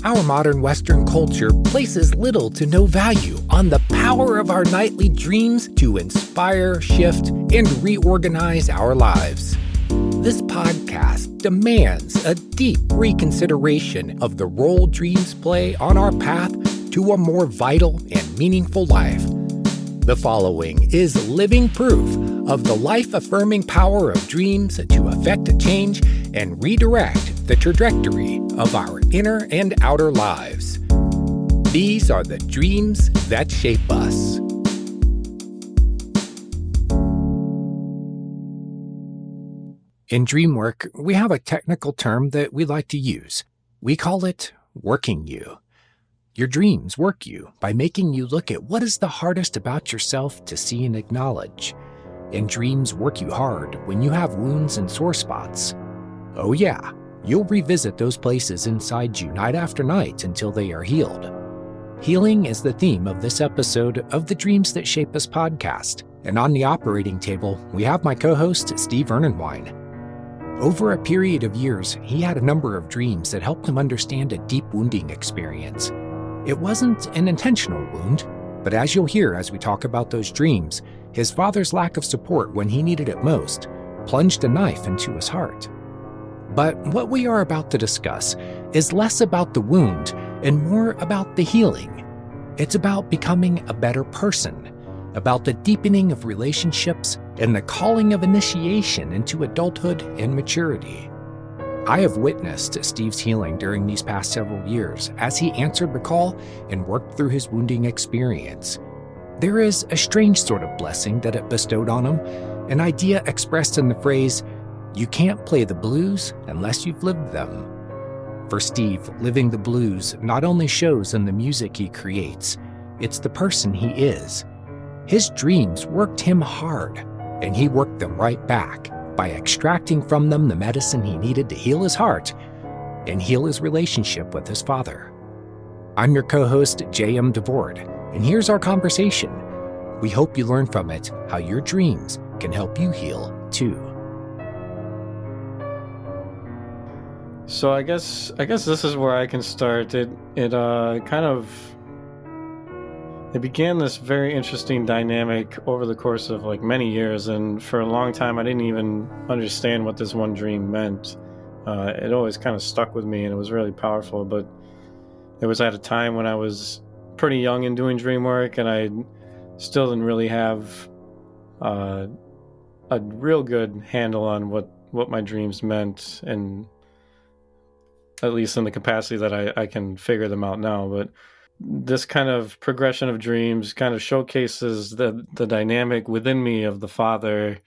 Our modern Western culture places little to no value on the power of our nightly dreams to inspire, shift, and reorganize our lives. This podcast demands a deep reconsideration of the role dreams play on our path to a more vital and meaningful life. The following is living proof of the life-affirming power of dreams to affect a change and redirect the trajectory of our inner and outer lives. These are the dreams that shape us. In dream work, we have a technical term that we like to use. We call it working you. Your dreams work you by making you look at what is the hardest about yourself to see and acknowledge. And dreams work you hard when you have wounds and sore spots. Oh yeah, you'll revisit those places inside you night after night until they are healed. Healing is the theme of this episode of the Dreams That Shape Us podcast. And on the operating table, we have my co-host, Steve Ernenwine. Over a period of years, he had a number of dreams that helped him understand a deep wounding experience. It wasn't an intentional wound, but as you'll hear as we talk about those dreams, his father's lack of support when he needed it most plunged a knife into his heart. But what we are about to discuss is less about the wound and more about the healing. It's about becoming a better person, about the deepening of relationships and the calling of initiation into adulthood and maturity. I have witnessed Steve's healing during these past several years as he answered the call and worked through his wounding experience. There is a strange sort of blessing that it bestowed on him, an idea expressed in the phrase, "You can't play the blues unless you've lived them." For Steve, living the blues not only shows in the music he creates, it's the person he is. His dreams worked him hard, and he worked them right back by extracting from them the medicine he needed to heal his heart and heal his relationship with his father. I'm your co-host, J.M. DeVord, and here's our conversation. We hope you learn from it how your dreams can help you heal too. So I guess this is where I can start. It began this very interesting dynamic over the course of many years, and for a long time I didn't even understand what this one dream meant. It always kind of stuck with me and it was really powerful, but it was at a time when I was pretty young and doing dream work, and I still didn't really have a real good handle on what my dreams meant, and at least in the capacity that I can figure them out now. But this kind of progression of dreams kind of showcases the dynamic within me of the father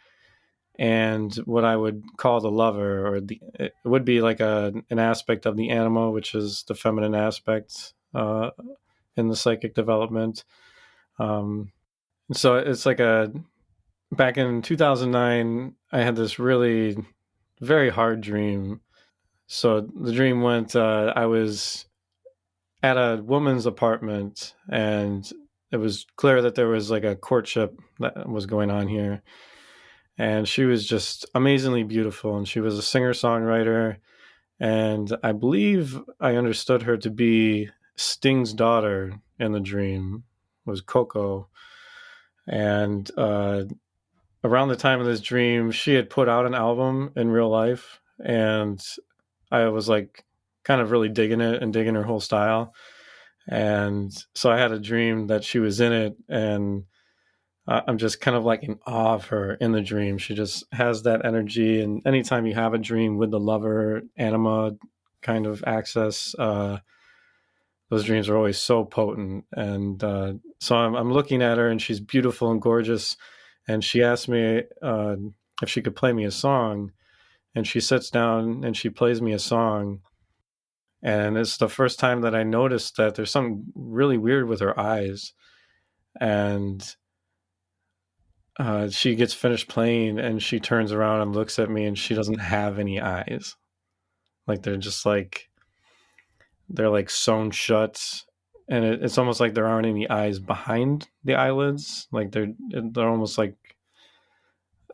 and what I would call the lover, or it would be like an aspect of the Anima, which is the feminine aspect in the psychic development. So it's back in 2009, I had this really very hard dream. So the dream went, I was at a woman's apartment, and it was clear that there was a courtship that was going on here. And she was just amazingly beautiful, and she was a singer-songwriter, and I believe I understood her to be Sting's daughter in the dream, was Coco. And around the time of this dream, she had put out an album in real life, and I was kind of really digging it and digging her whole style. And so I had a dream that she was in it, and I'm just kind of in awe of her in the dream. She just has that energy, and anytime you have a dream with the lover Anima kind of access, those dreams are always so potent. And so I'm looking at her, and she's beautiful and gorgeous, and she asked me if she could play me a song, and she sits down and she plays me a song. And it's the first time that I noticed that there's something really weird with her eyes. And she gets finished playing, and she turns around and looks at me, and she doesn't have any eyes. They're just they're sewn shut. And it's almost like there aren't any eyes behind the eyelids. They're almost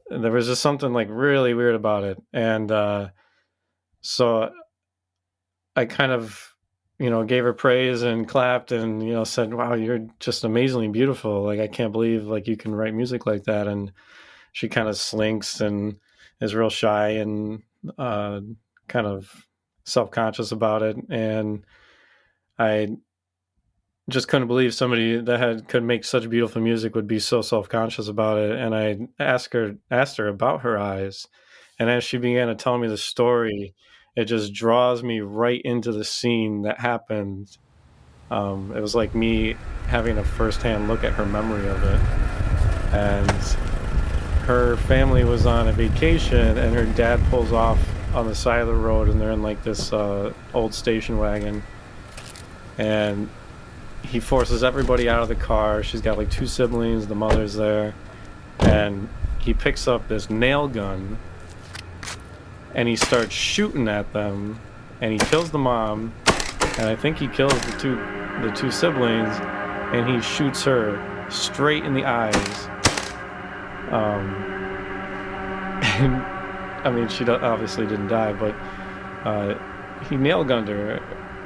there was just something really weird about it. And so I kind of gave her praise and clapped and, said, wow, you're just amazingly beautiful. Like, I can't believe like you can write music like that. And she kind of slinks and is real shy and kind of self-conscious about it. And I just couldn't believe somebody that could make such beautiful music would be so self-conscious about it. And I asked her about her eyes. And as she began to tell me the story, it just draws me right into the scene that happened. It was like me having a firsthand look at her memory of it. And her family was on a vacation, and her dad pulls off on the side of the road, and they're in like this old station wagon. And he forces everybody out of the car. She's got like 2 siblings, the mother's there. And he picks up this nail gun and he starts shooting at them, and he kills the mom, and I think he kills the two siblings, and he shoots her straight in the eyes. And I mean, she obviously didn't die, but he nail gunned her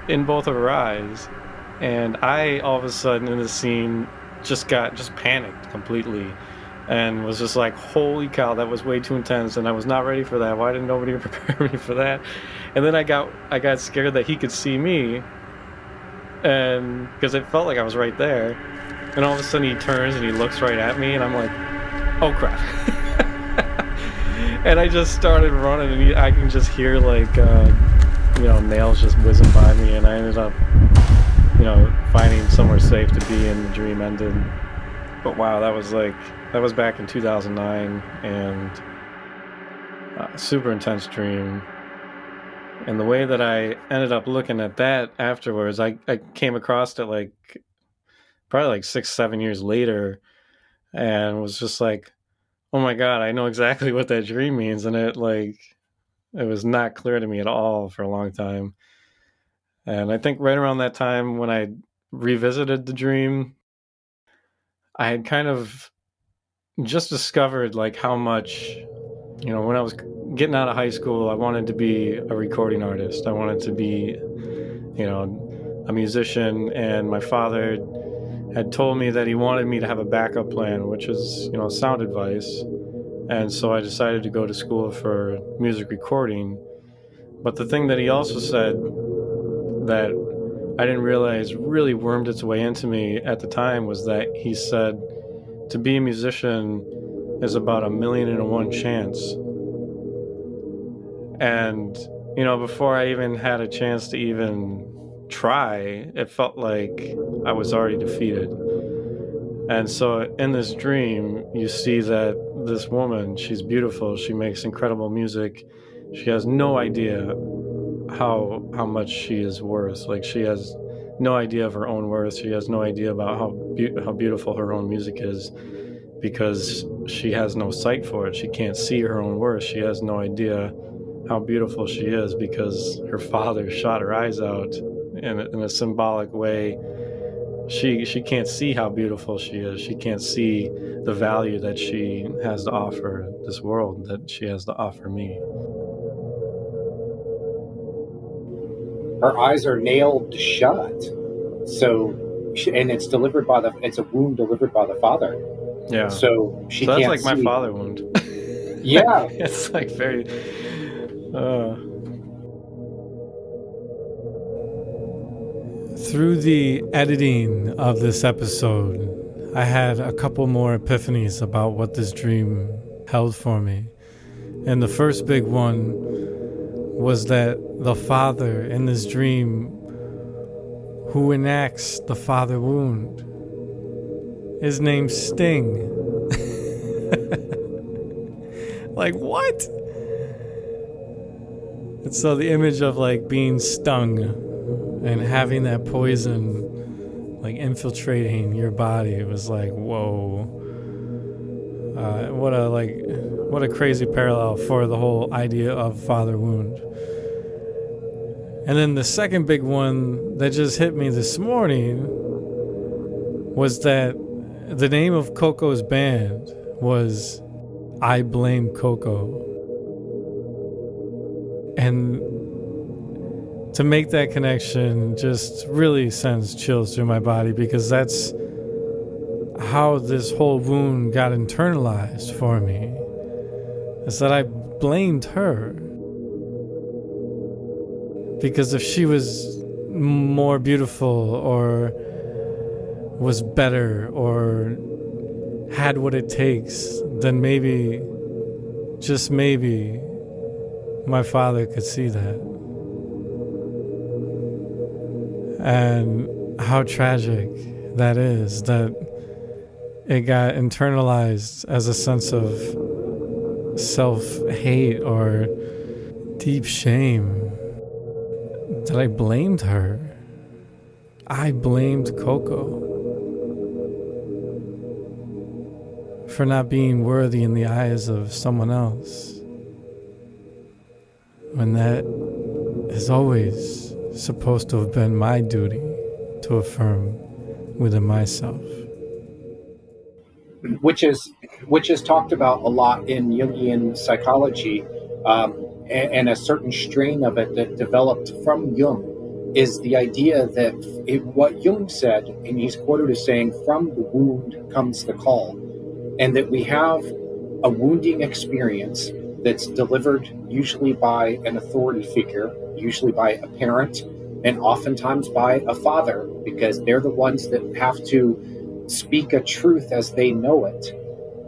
in both of her eyes. And I, all of a sudden in the scene, just panicked completely and was just like, holy cow, that was way too intense, and I was not ready for that. Why didn't nobody prepare me for that? And then I got scared that he could see me, and because it felt like I was right there. And all of a sudden he turns and he looks right at me, and I'm like, oh crap. And I just started running, and I can just hear like nails just whizzing by me, and I ended up finding somewhere safe to be, and the dream ended. But wow, that was back in 2009, and super intense dream. And the way that I ended up looking at that afterwards, I came across it like probably like 6-7 years later, and was just like, oh my god, I know exactly what that dream means. And it was not clear to me at all for a long time. And I think right around that time when I revisited the dream, I had kind of just discovered like how much, when I was getting out of high school, I wanted to be a recording artist. I wanted to be, a musician. And my father had told me that he wanted me to have a backup plan, which is, sound advice. And so I decided to go to school for music recording. But the thing that he also said that I didn't realize really wormed its way into me at the time was that he said to be a musician is about 1,000,001 chance. And, before I even had a chance to even try, it felt like I was already defeated. And so in this dream, you see that this woman, she's beautiful, she makes incredible music. She has no idea how much she is worth. Like, she has no idea of her own worth. She has no idea about how beautiful her own music is, because she has no sight for it. She can't see her own worth. She has no idea how beautiful she is because her father shot her eyes out in a symbolic way. She can't see how beautiful she is. She can't see the value that she has to offer this world, that she has to offer me. Her eyes are nailed shut. So, and it's a wound delivered by the father. Yeah. So she so that's can't like see. My father wound. Yeah. It's like very. Through the editing of this episode, I had a couple more epiphanies about what this dream held for me. And the first big one was that the father in this dream who enacts the father wound is named Sting. Like, what? And so the image of like being stung and having that poison like infiltrating your body, it was like, whoa. What a crazy parallel for the whole idea of father wound. And then the second big one that just hit me this morning was that the name of Coco's band was I Blame Coco. And to make that connection just really sends chills through my body, because that's how this whole wound got internalized for me, is that I blamed her. Because if she was more beautiful or was better or had what it takes, then maybe, just maybe, my father could see that. And how tragic that is, that it got internalized as a sense of self-hate or deep shame, that I blamed her. I blamed Coco for not being worthy in the eyes of someone else, when that is always supposed to have been my duty to affirm within myself. which is talked about a lot in Jungian psychology, and a certain strain of it that developed from Jung is the idea that what Jung said, and he's quoted as saying, "From the wound comes the call," and that we have a wounding experience that's delivered usually by an authority figure, usually by a parent, and oftentimes by a father, because they're the ones that have to speak a truth as they know it.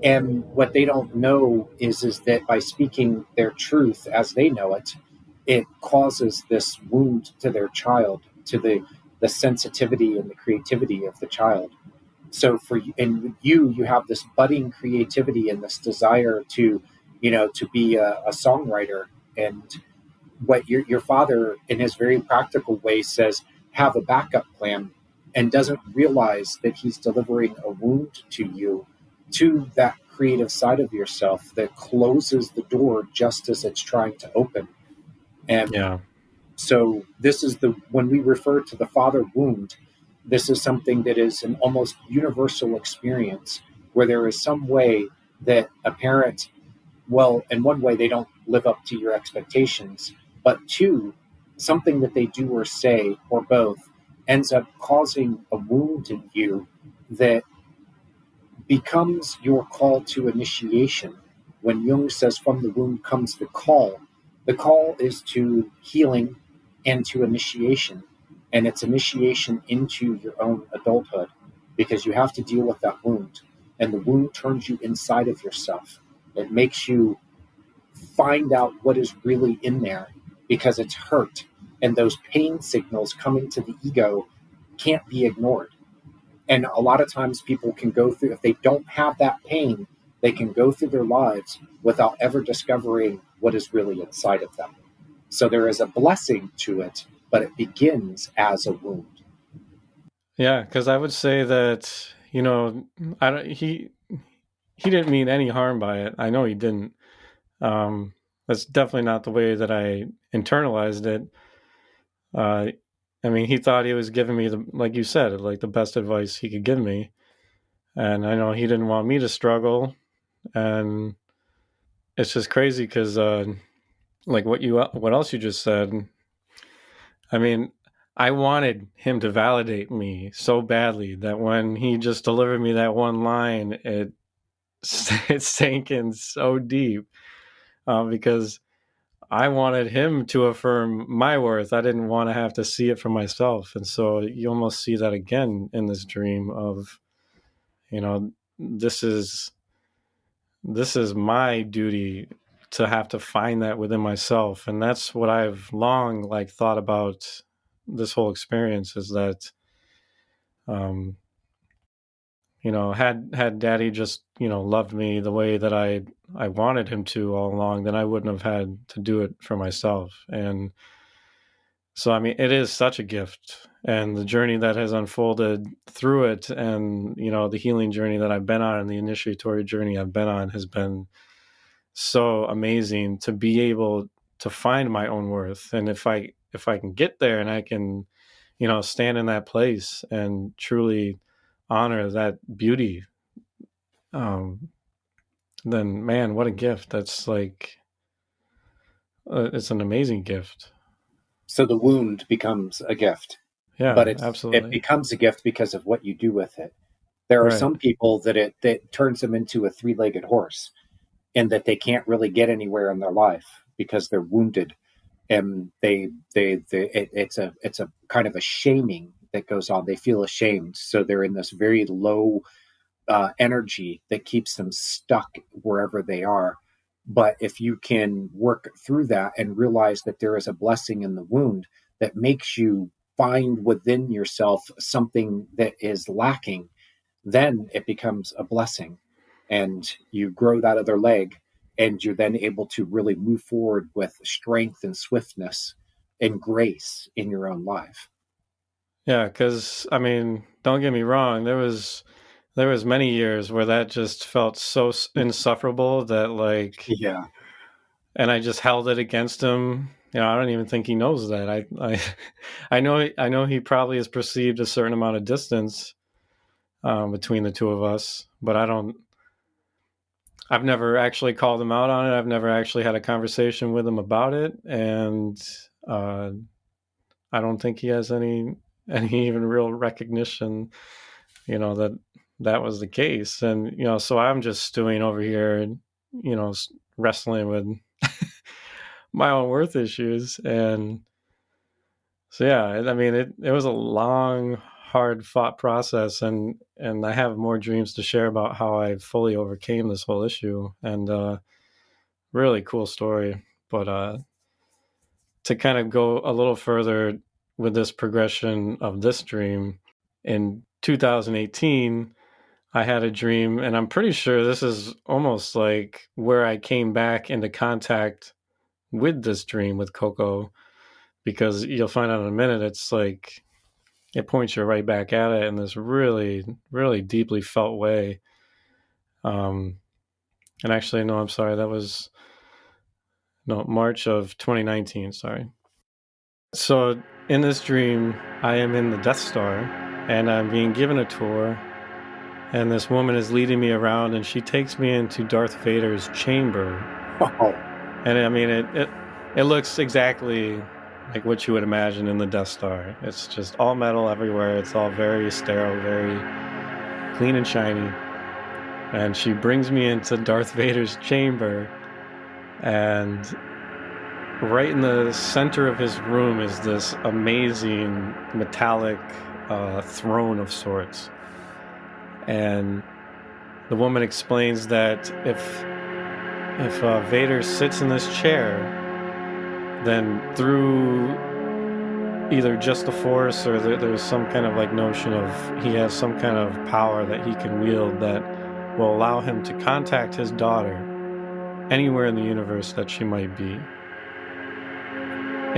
And what they don't know is that by speaking their truth as they know it, it causes this wound to their child, to the sensitivity and the creativity of the child. So and you have this budding creativity and this desire to, to be a songwriter. And what your father, in his very practical way, says, have a backup plan, and doesn't realize that he's delivering a wound to you, to that creative side of yourself that closes the door just as it's trying to open. And Yeah. so this is when we refer to the father wound, this is something that is an almost universal experience, where there is some way that a parent, well, in one way, they don't live up to your expectations, but two, something that they do or say, or both, ends up causing a wound in you that becomes your call to initiation. When Jung says from the wound comes the call is to healing and to initiation. And it's initiation into your own adulthood, because you have to deal with that wound. And the wound turns you inside of yourself. It makes you find out what is really in there, because it's hurt. And those pain signals coming to the ego can't be ignored. And a lot of times people can go through, if they don't have that pain, they can go through their lives without ever discovering what is really inside of them. So there is a blessing to it, but it begins as a wound. Yeah, because I would say that, he didn't mean any harm by it. I know he didn't. That's definitely not the way that I internalized it. He thought he was giving me like you said, like the best advice he could give me. And I know he didn't want me to struggle. And it's just crazy because, like what else you just said. I wanted him to validate me so badly that when he just delivered me that one line, it sank in so deep, because I wanted him to affirm my worth. I didn't want to have to see it for myself. And so you almost see that again in this dream of, this is my duty to have to find that within myself. And that's what I've long thought about this whole experience, is that, had daddy just, loved me the way that I wanted him to all along, then I wouldn't have had to do it for myself. And so, it is such a gift, and the journey that has unfolded through it, and, the healing journey that I've been on, and the initiatory journey I've been on, has been so amazing to be able to find my own worth. And if I can get there, and I can, stand in that place and truly honor that beauty, then man, what a gift. That's it's an amazing gift. So the wound becomes a gift, but Yeah, it absolutely. becomes a gift because of what you do with it. There are Right. some people that turns them into a three-legged horse, and that they can't really get anywhere in their life because they're wounded, and it's a kind of a shaming that goes on. They feel ashamed, so they're in this very low energy that keeps them stuck wherever they are. But if you can work through that and realize that there is a blessing in the wound that makes you find within yourself something that is lacking, then it becomes a blessing, and you grow that other leg, and you're then able to really move forward with strength and swiftness and grace in your own life. Yeah, because I mean, don't get me wrong. There was many years where that just felt so insufferable that like, Yeah. and I just held it against him. I don't even think he knows that. I know he probably has perceived a certain amount of distance between the two of us, but I don't. I've never actually called him out on it. I've never actually had a conversation with him about it, and uh, I don't think he has any even real recognition, that that was the case. And so I'm just stewing over here, and wrestling with my own worth issues. And so yeah, I mean, it was a long, hard fought process, and I have more dreams to share about how I fully overcame this whole issue. And really cool story. But to kind of go a little further with this progression of this dream, in 2018, I had a dream, and I'm pretty sure this is almost like where I came back into contact with this dream with Coco, because you'll find out in a minute, it's like it points you right back at it in this really, really deeply felt way. Um, and actually, no, I'm sorry, that was no March of 2019. Sorry. So in this dream, I am in the Death Star, and I'm being given a tour, and this woman is leading me around, and she takes me into Darth Vader's chamber. Oh, And I mean, it looks exactly like what you would imagine in the Death Star. It's just all metal everywhere. It's all very sterile, very clean and shiny. And she brings me into Darth Vader's chamber, and right in the center of his room is this amazing metallic throne of sorts. And the woman explains that if Vader sits in this chair, then through either just the Force or there's some kind of like notion of he has some kind of power that he can wield that will allow him to contact his daughter anywhere in the universe that she might be.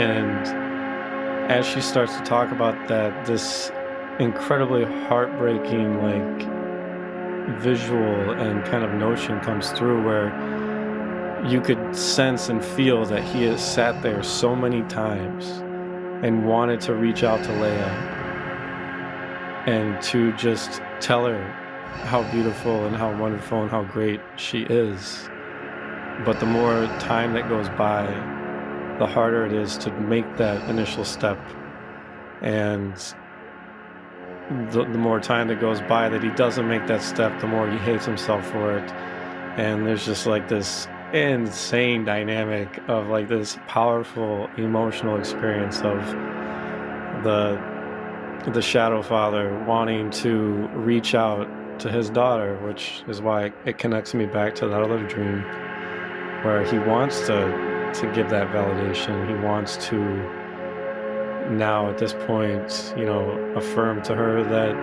And as she starts to talk about that, this incredibly heartbreaking, like, visual and kind of notion comes through where you could sense and feel that he has sat there so many times and wanted to reach out to Leia and to just tell her how beautiful and how wonderful and how great she is. But the more time that goes by, the harder it is to make that initial step. And the more time that goes by that he doesn't make that step, the more he hates himself for it. And there's just like this insane dynamic of like this powerful emotional experience of the Shadow Father wanting to reach out to his daughter, which is why it connects me back to that other dream where he wants to give that validation. He wants to now at this point, affirm to her that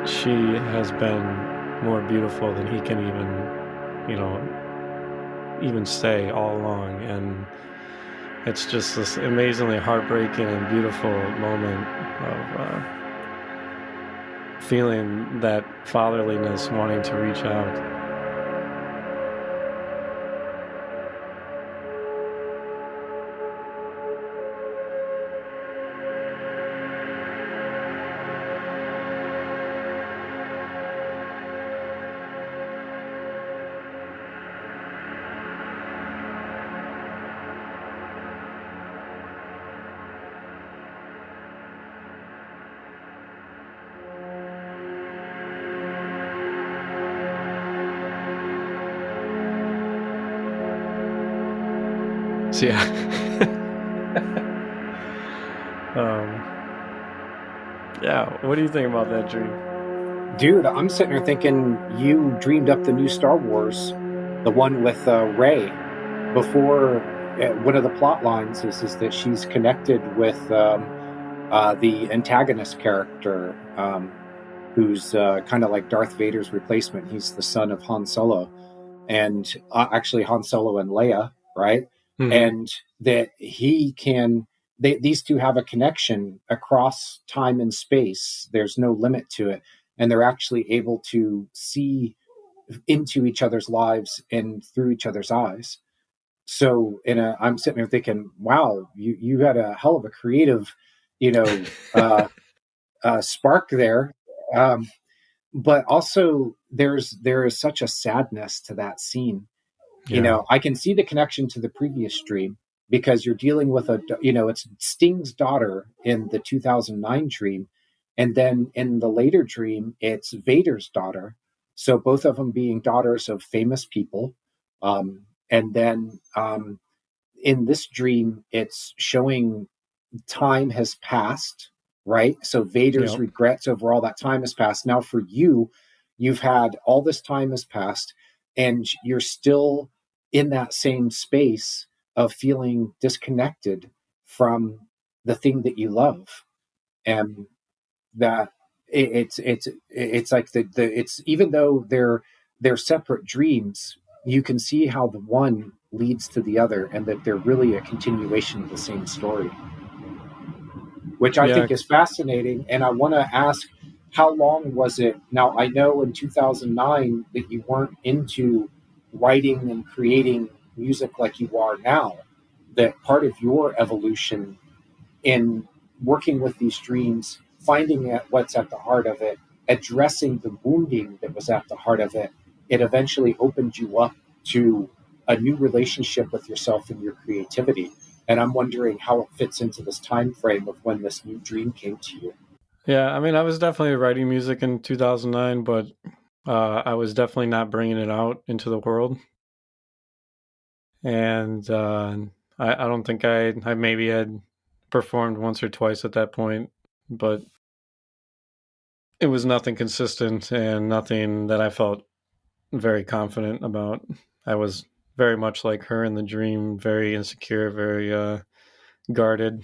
she has been more beautiful than he can even say all along. And it's just this amazingly heartbreaking and beautiful moment of feeling that fatherliness, wanting to reach out. So yeah. Yeah, what do you think about that dream? Dude, I'm sitting here thinking you dreamed up the new Star Wars, the one with Rey. Before, one of the plot lines is that she's connected with the antagonist character, who's kind of like Darth Vader's replacement. He's the son of Han Solo, and actually Han Solo and Leia, right? Mm-hmm. And that these two have a connection across time and space. There's no limit to it, and they're actually able to see into each other's lives and through each other's eyes. So, I'm sitting there thinking, wow, you had a hell of a creative, you know, spark there. Um, but also, there is such a sadness to that scene. Yeah. I can see the connection to the previous dream because you're dealing with it's Sting's daughter in the 2009 dream, and then in the later dream it's Vader's daughter. So both of them being daughters of famous people. And then in this dream it's showing time has passed, right? So Vader's Yep. regrets over all that time has passed. Now for you, you've had all this time has passed, and you're still in that same space of feeling disconnected from the thing that you love, and that it's like it's even though they're separate dreams, you can see how the one leads to the other, and that they're really a continuation of the same story, which I Yeah. think is fascinating. And I want to ask, how long was it? Now, I know in 2009 that you weren't into writing and creating music like you are now, that part of your evolution in working with these dreams, finding out what's at the heart of it, addressing the wounding that was at the heart of it, it eventually opened you up to a new relationship with yourself and your creativity. And I'm wondering how it fits into this time frame of when this new dream came to you. Yeah, I mean, I was definitely writing music in 2009, but I was definitely not bringing it out into the world. And I don't think I maybe had performed once or twice at that point, but it was nothing consistent and nothing that I felt very confident about. I was very much like her in the dream, very insecure, very guarded.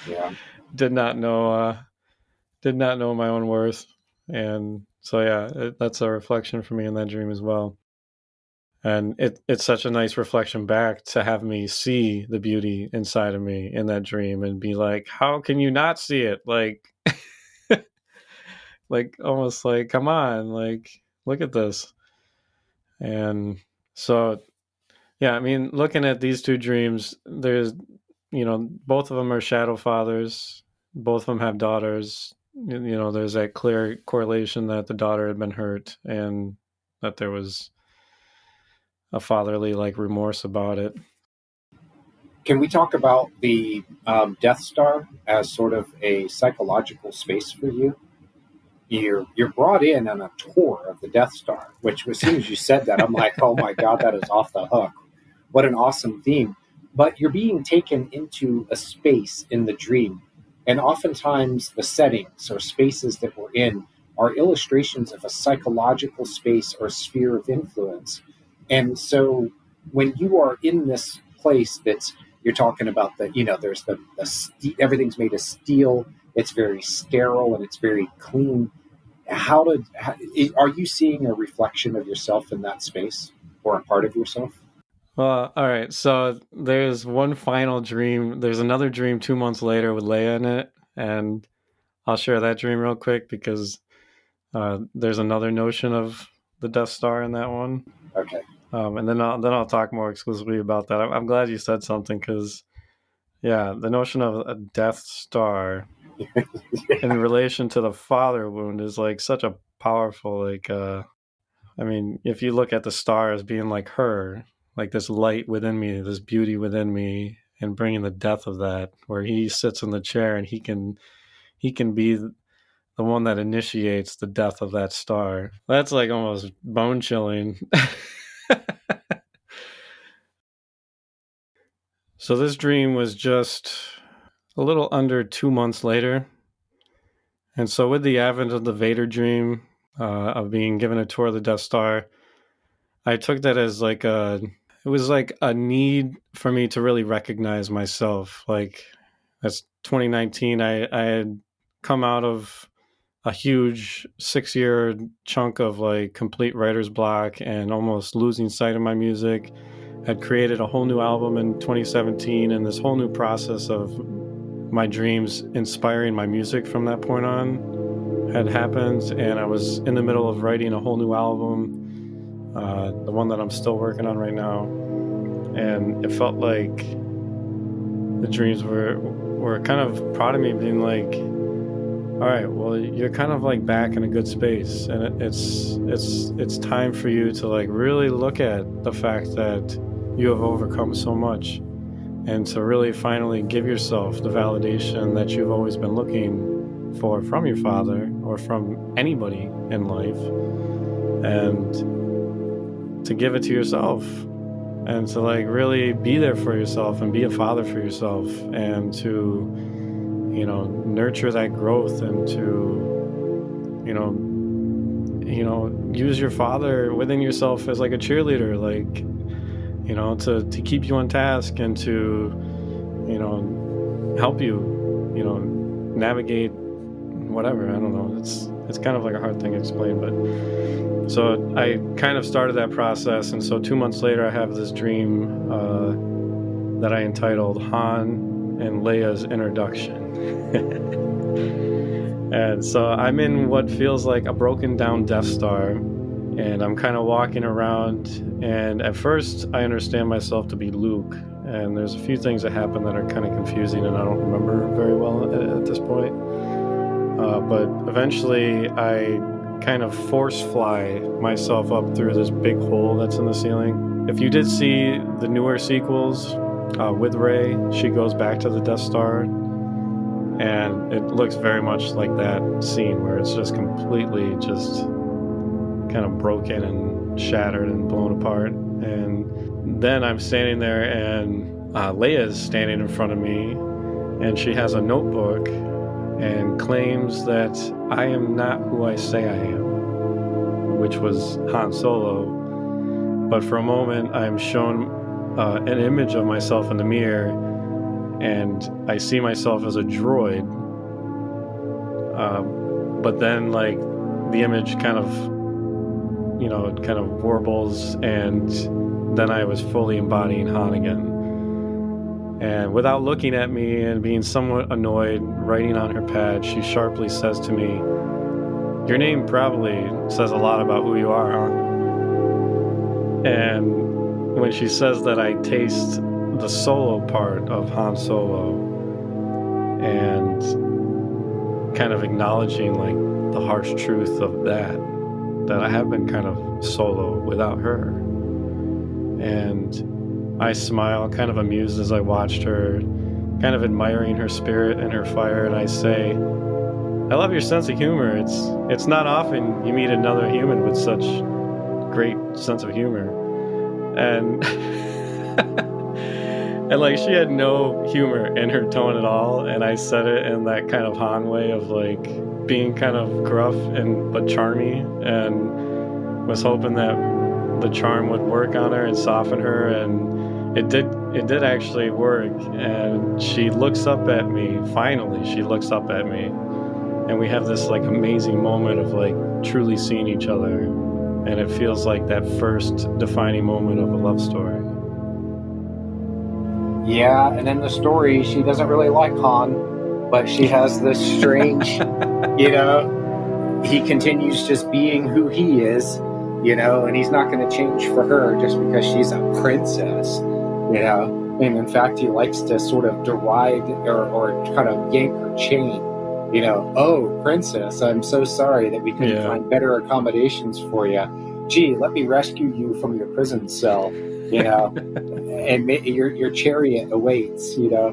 Yeah. did not know did not know my own worth, and so yeah, that's a reflection for me in that dream as well. And it's such a nice reflection back to have me see the beauty inside of me in that dream and be like, how can you not see it? Like like almost like, come on, like look at this. And so yeah, I mean, looking at these two dreams, there's, both of them are shadow fathers. Both of them have daughters. There's that clear correlation that the daughter had been hurt and that there was a fatherly like remorse about it. Can we talk about the Death Star as sort of a psychological space for you? You're brought in on a tour of the Death Star, which as soon as you said that, I'm like, oh my god, that is off the hook. What an awesome theme! But you're being taken into a space in the dream, and oftentimes the settings or spaces that we're in are illustrations of a psychological space or sphere of influence. And so when you are in this place that's you're talking about there's everything's made of steel, it's very sterile and it's very clean. Are you seeing a reflection of yourself in that space or a part of yourself? Well, all right. So there's one final dream. There's another dream 2 months later with Leia in it, and I'll share that dream real quick because there's another notion of the Death Star in that one. Okay. And then I'll talk more exclusively about that. I'm glad you said something because yeah, the notion of a Death Star in relation to the father wound is like such a powerful like. I mean, if you look at the star as being like her, like this light within me, this beauty within me, and bringing the death of that, where he sits in the chair and he can be the one that initiates the death of that star. That's like almost bone chilling. So this dream was just a little under 2 months later. And so with the advent of the Vader dream, of being given a tour of the Death Star, I took that as like it was like a need for me to really recognize myself. Like, that's 2019. I had come out of a huge 6-year chunk of like complete writer's block and almost losing sight of my music. Had created a whole new album in 2017, and this whole new process of my dreams inspiring my music from that point on had happened. And I was in the middle of writing a whole new album, the one that I'm still working on right now. And it felt like the dreams were kind of proud of me, being like, all right, well, you're kind of like back in a good space, and it's time for you to like really look at the fact that you have overcome so much, and to really finally give yourself the validation that you've always been looking for from your father or from anybody in life, and to give it to yourself, and to like really be there for yourself and be a father for yourself, and to, you know, nurture that growth, and to, you know, use your father within yourself as like a cheerleader, like, you know, to keep you on task, and to, you know, help you, you know, navigate whatever. I don't know. It's kind of like a hard thing to explain, but so I kind of started that process. And so 2 months later, I have this dream that I entitled Han and Leia's Introduction. And so I'm in what feels like a broken down Death Star, and I'm kind of walking around, and at first I understand myself to be Luke, and there's a few things that happen that are kind of confusing and I don't remember very well at this point. But eventually I kind of force fly myself up through this big hole that's in the ceiling. If you did see the newer sequels with Rey, she goes back to the Death Star, and it looks very much like that scene where it's just completely just kind of broken and shattered and blown apart. And then I'm standing there, and Leia's standing in front of me, and she has a notebook and claims that I am not who I say I am, which was Han Solo. But for a moment, I'm shown an image of myself in the mirror, and I see myself as a droid. But then, like, the image kind of, you know, it kind of warbles, and then I was fully embodying Han again. And without looking at me and being somewhat annoyed, writing on her pad, she sharply says to me, "Your name probably says a lot about who you are, huh?" And when she says that, I taste the solo part of Han Solo, and kind of acknowledging like the harsh truth of that I have been kind of solo without her. And I smile, kind of amused as I watched her, kind of admiring her spirit and her fire, and I say, "I love your sense of humor. It's not often you meet another human with such great sense of humor." And and like, she had no humor in her tone at all, and I said it in that kind of Han way of like being kind of gruff but charmy, and was hoping that the charm would work on her and soften her, and it did actually work. And she looks up at me. Finally, she looks up at me, and we have this like amazing moment of like truly seeing each other, and it feels like that first defining moment of a love story. Yeah, and in the story, she doesn't really like Han, but she has this strange, you know, he continues just being who he is, you know, and he's not going to change for her just because she's a princess, you know. And in fact, he likes to sort of deride or kind of yank her chain, you know. "Oh, princess, I'm so sorry that we couldn't find better accommodations for you. Gee, let me rescue you from your prison cell, you know." And your chariot awaits, you know.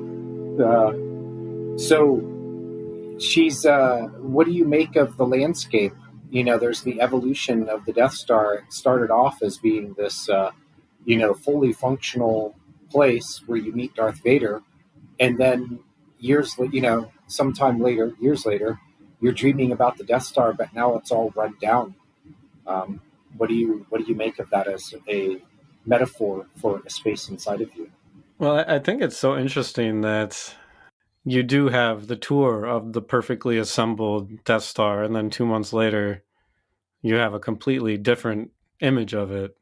So she's, what do you make of the landscape? You know, there's the evolution of the Death Star. It started off as being this, you know, fully functional place where you meet Darth Vader, and then sometime later, years later, you're dreaming about the Death Star, but now it's all run down. Um, what do you make of that as a metaphor for a space inside of you? Well, I think it's so interesting that you do have the tour of the perfectly assembled Death Star, and then 2 months later, you have a completely different image of it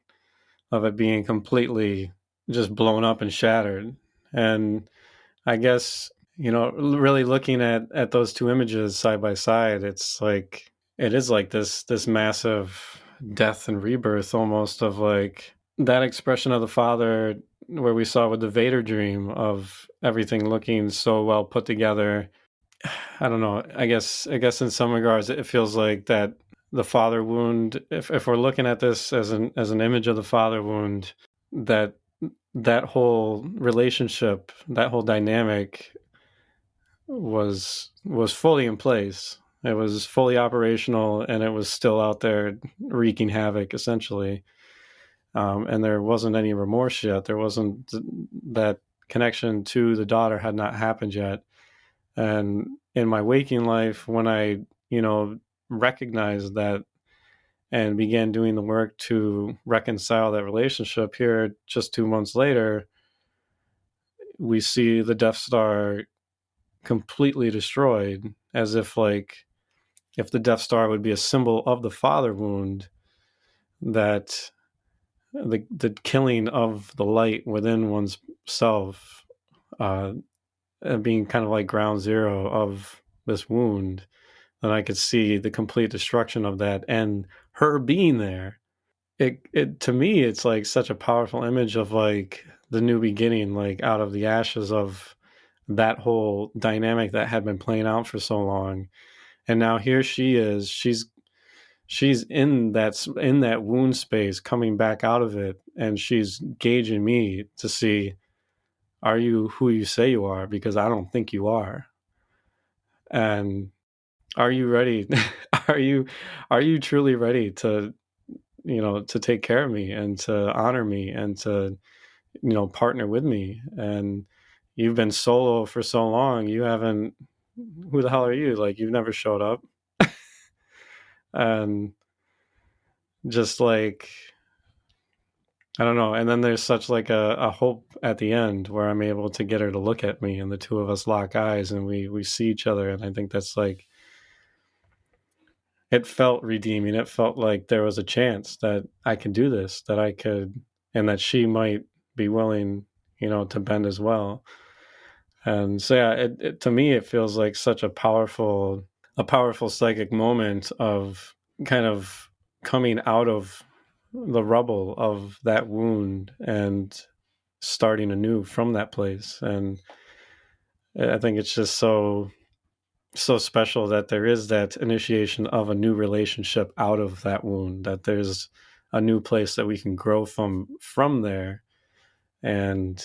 being completely just blown up and shattered. And I guess, really looking at those two images side by side, it is like this massive death and rebirth almost of like that expression of the father where we saw with the Vader dream of everything looking so well put together. I don't know. I guess in some regards it feels like that the father wound, if we're looking at this as an image of the father wound, that that whole relationship, that whole dynamic was fully in place. It was fully operational, and it was still out there wreaking havoc, essentially. And there wasn't any remorse yet. There wasn't that connection to the daughter had not happened yet. And in my waking life, when I, recognized that and began doing the work to reconcile that relationship here, just 2 months later, we see the Death Star completely destroyed, as if the Death Star would be a symbol of the father wound, that the killing of the light within one's self, being kind of like ground zero of this wound, then I could see the complete destruction of that and her being there. It to me, it's like such a powerful image of like the new beginning, like out of the ashes of that whole dynamic that had been playing out for so long. And now here she is. She's in that wound space, coming back out of it, and she's gauging me to see, are you who you say you are? Because I don't think you are. And are you ready? are you are you truly ready to to take care of me and to honor me and to partner with me? And you've been solo for so long. You haven't. Who the hell are you? Like, you've never showed up. And just like, I don't know. And then there's such like a hope at the end where I'm able to get her to look at me, and the two of us lock eyes, and we see each other. And I think that's like, it felt redeeming. It felt like there was a chance that I could do this, that I could, and that she might be willing, to bend as well. And so, yeah, to me, it feels like such a powerful psychic moment of kind of coming out of the rubble of that wound and starting anew from that place. And I think it's just so special that there is that initiation of a new relationship out of that wound, that there's a new place that we can grow from there. And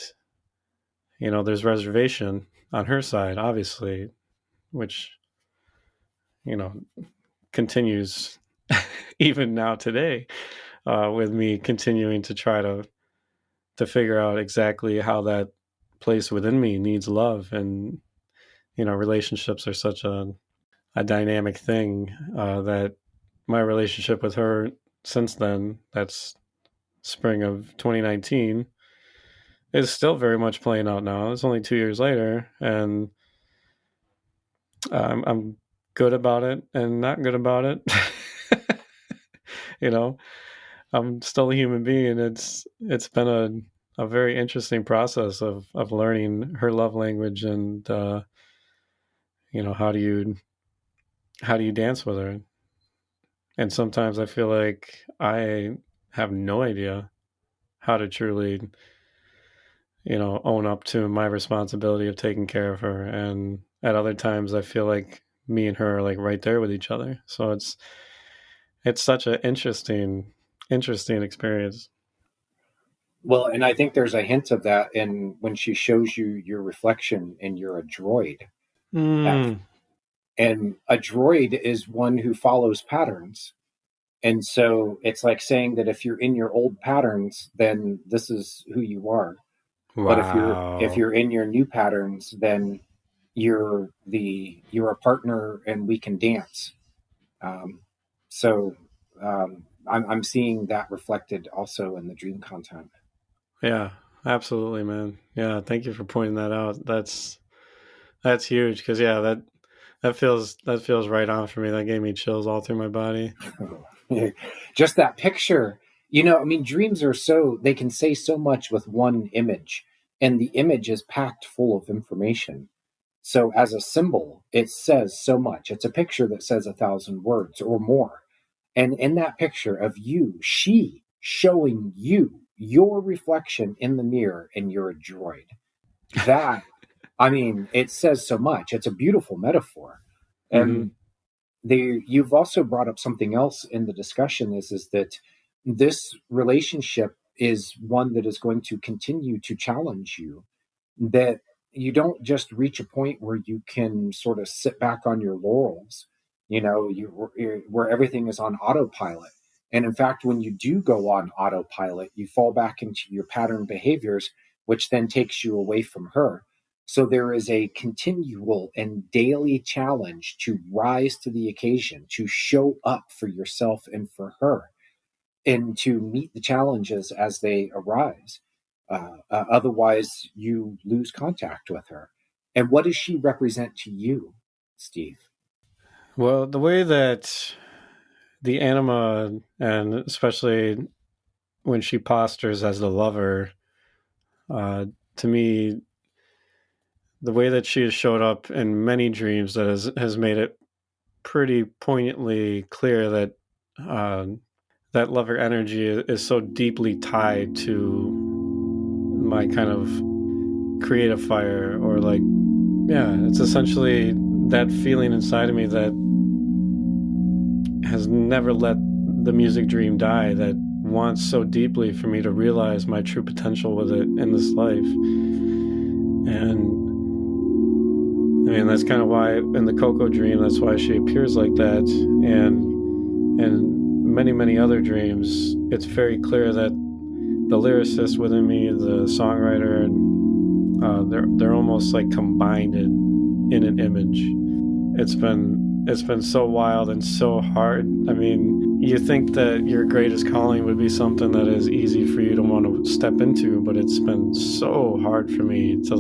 there's reservation on her side, obviously, which you know continues even now today, with me continuing to try to figure out exactly how that place within me needs love. And relationships are such a dynamic thing, that my relationship with her since then, that's spring of 2019, is still very much playing out now. It's only 2 years later, and I'm good about it and not good about it. you know I'm still a human being. It's been a very interesting process of learning her love language, and how do you dance with her. And sometimes I feel like I have no idea how to truly own up to my responsibility of taking care of her. And at other times I feel like me and her are like right there with each other. So it's such an interesting experience. Well, and I think there's a hint of that in when she shows you your reflection and you're a droid. Mm. And a droid is one who follows patterns. And so it's like saying that if you're in your old patterns, then this is who you are. But if Wow. you're in your new patterns, then you're a partner and we can dance. Um, so I'm seeing that reflected also in the dream content. Yeah, absolutely, man. Yeah, thank you for pointing that out. That's huge because yeah, that feels right on for me. That gave me chills all through my body. Just that picture, I mean, dreams are they can say so much with one image, and the image is packed full of information. So, as a symbol, it says so much. It's a picture that says 1,000 words or more. And in that picture of you, she showing you your reflection in the mirror, and you're a droid. That, I mean, it says so much. It's a beautiful metaphor. Hmm. And you've also brought up something else in the discussion is that this relationship is one that is going to continue to challenge you, that you don't just reach a point where you can sort of sit back on your laurels, where everything is on autopilot. And in fact, when you do go on autopilot, you fall back into your pattern behaviors, which then takes you away from her. So there is a continual and daily challenge to rise to the occasion, to show up for yourself and for her, and to meet the challenges as they arise. Otherwise, you lose contact with her. And what does she represent to you, Steve? Well, the way that the anima, and especially when she postures as the lover, uh, to me, the way that she has showed up in many dreams that has made it pretty poignantly clear that uh, that lover energy is so deeply tied to my kind of creative fire, or like, yeah, it's essentially that feeling inside of me that has never let the music dream die, that wants so deeply for me to realize my true potential with it in this life. And I mean, that's kind of why in the Coco dream, that's why she appears like that. And many, many other dreams, it's very clear that the lyricist within me, the songwriter, they're almost like combined in an image. It's been so wild and so hard. I mean, you think that your greatest calling would be something that is easy for you to want to step into, but it's been so hard for me to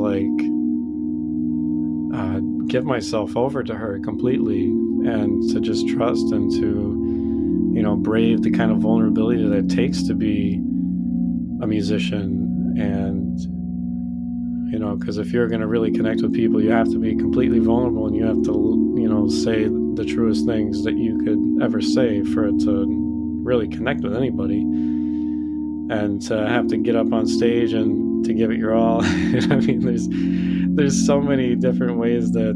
give myself over to her completely, and to just trust, and to brave the kind of vulnerability that it takes to be a musician. And because if you're going to really connect with people, you have to be completely vulnerable, and you have to say the truest things that you could ever say for it to really connect with anybody. And to have to get up on stage and to give it your all. I mean, there's so many different ways that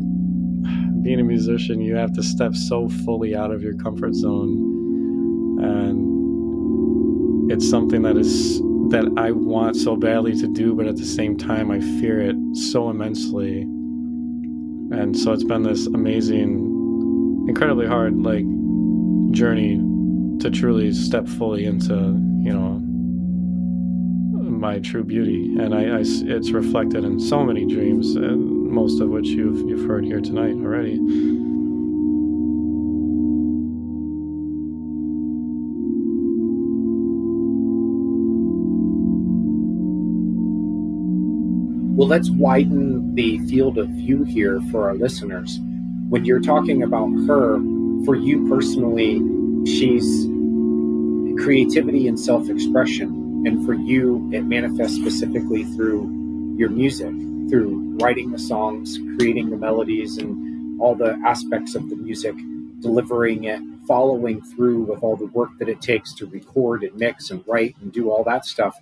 being a musician, you have to step so fully out of your comfort zone. And it's something that I want so badly to do, but at the same time, I fear it so immensely. And so it's been this amazing, incredibly hard, journey to truly step fully into, my true beauty. And it's reflected in so many dreams, and most of which you've heard here tonight already. Well, let's widen the field of view here for our listeners. When you're talking about her, for you personally, she's creativity and self-expression. And for you, it manifests specifically through your music, through writing the songs, creating the melodies, and all the aspects of the music, delivering it, following through with all the work that it takes to record and mix and write and do all that stuff.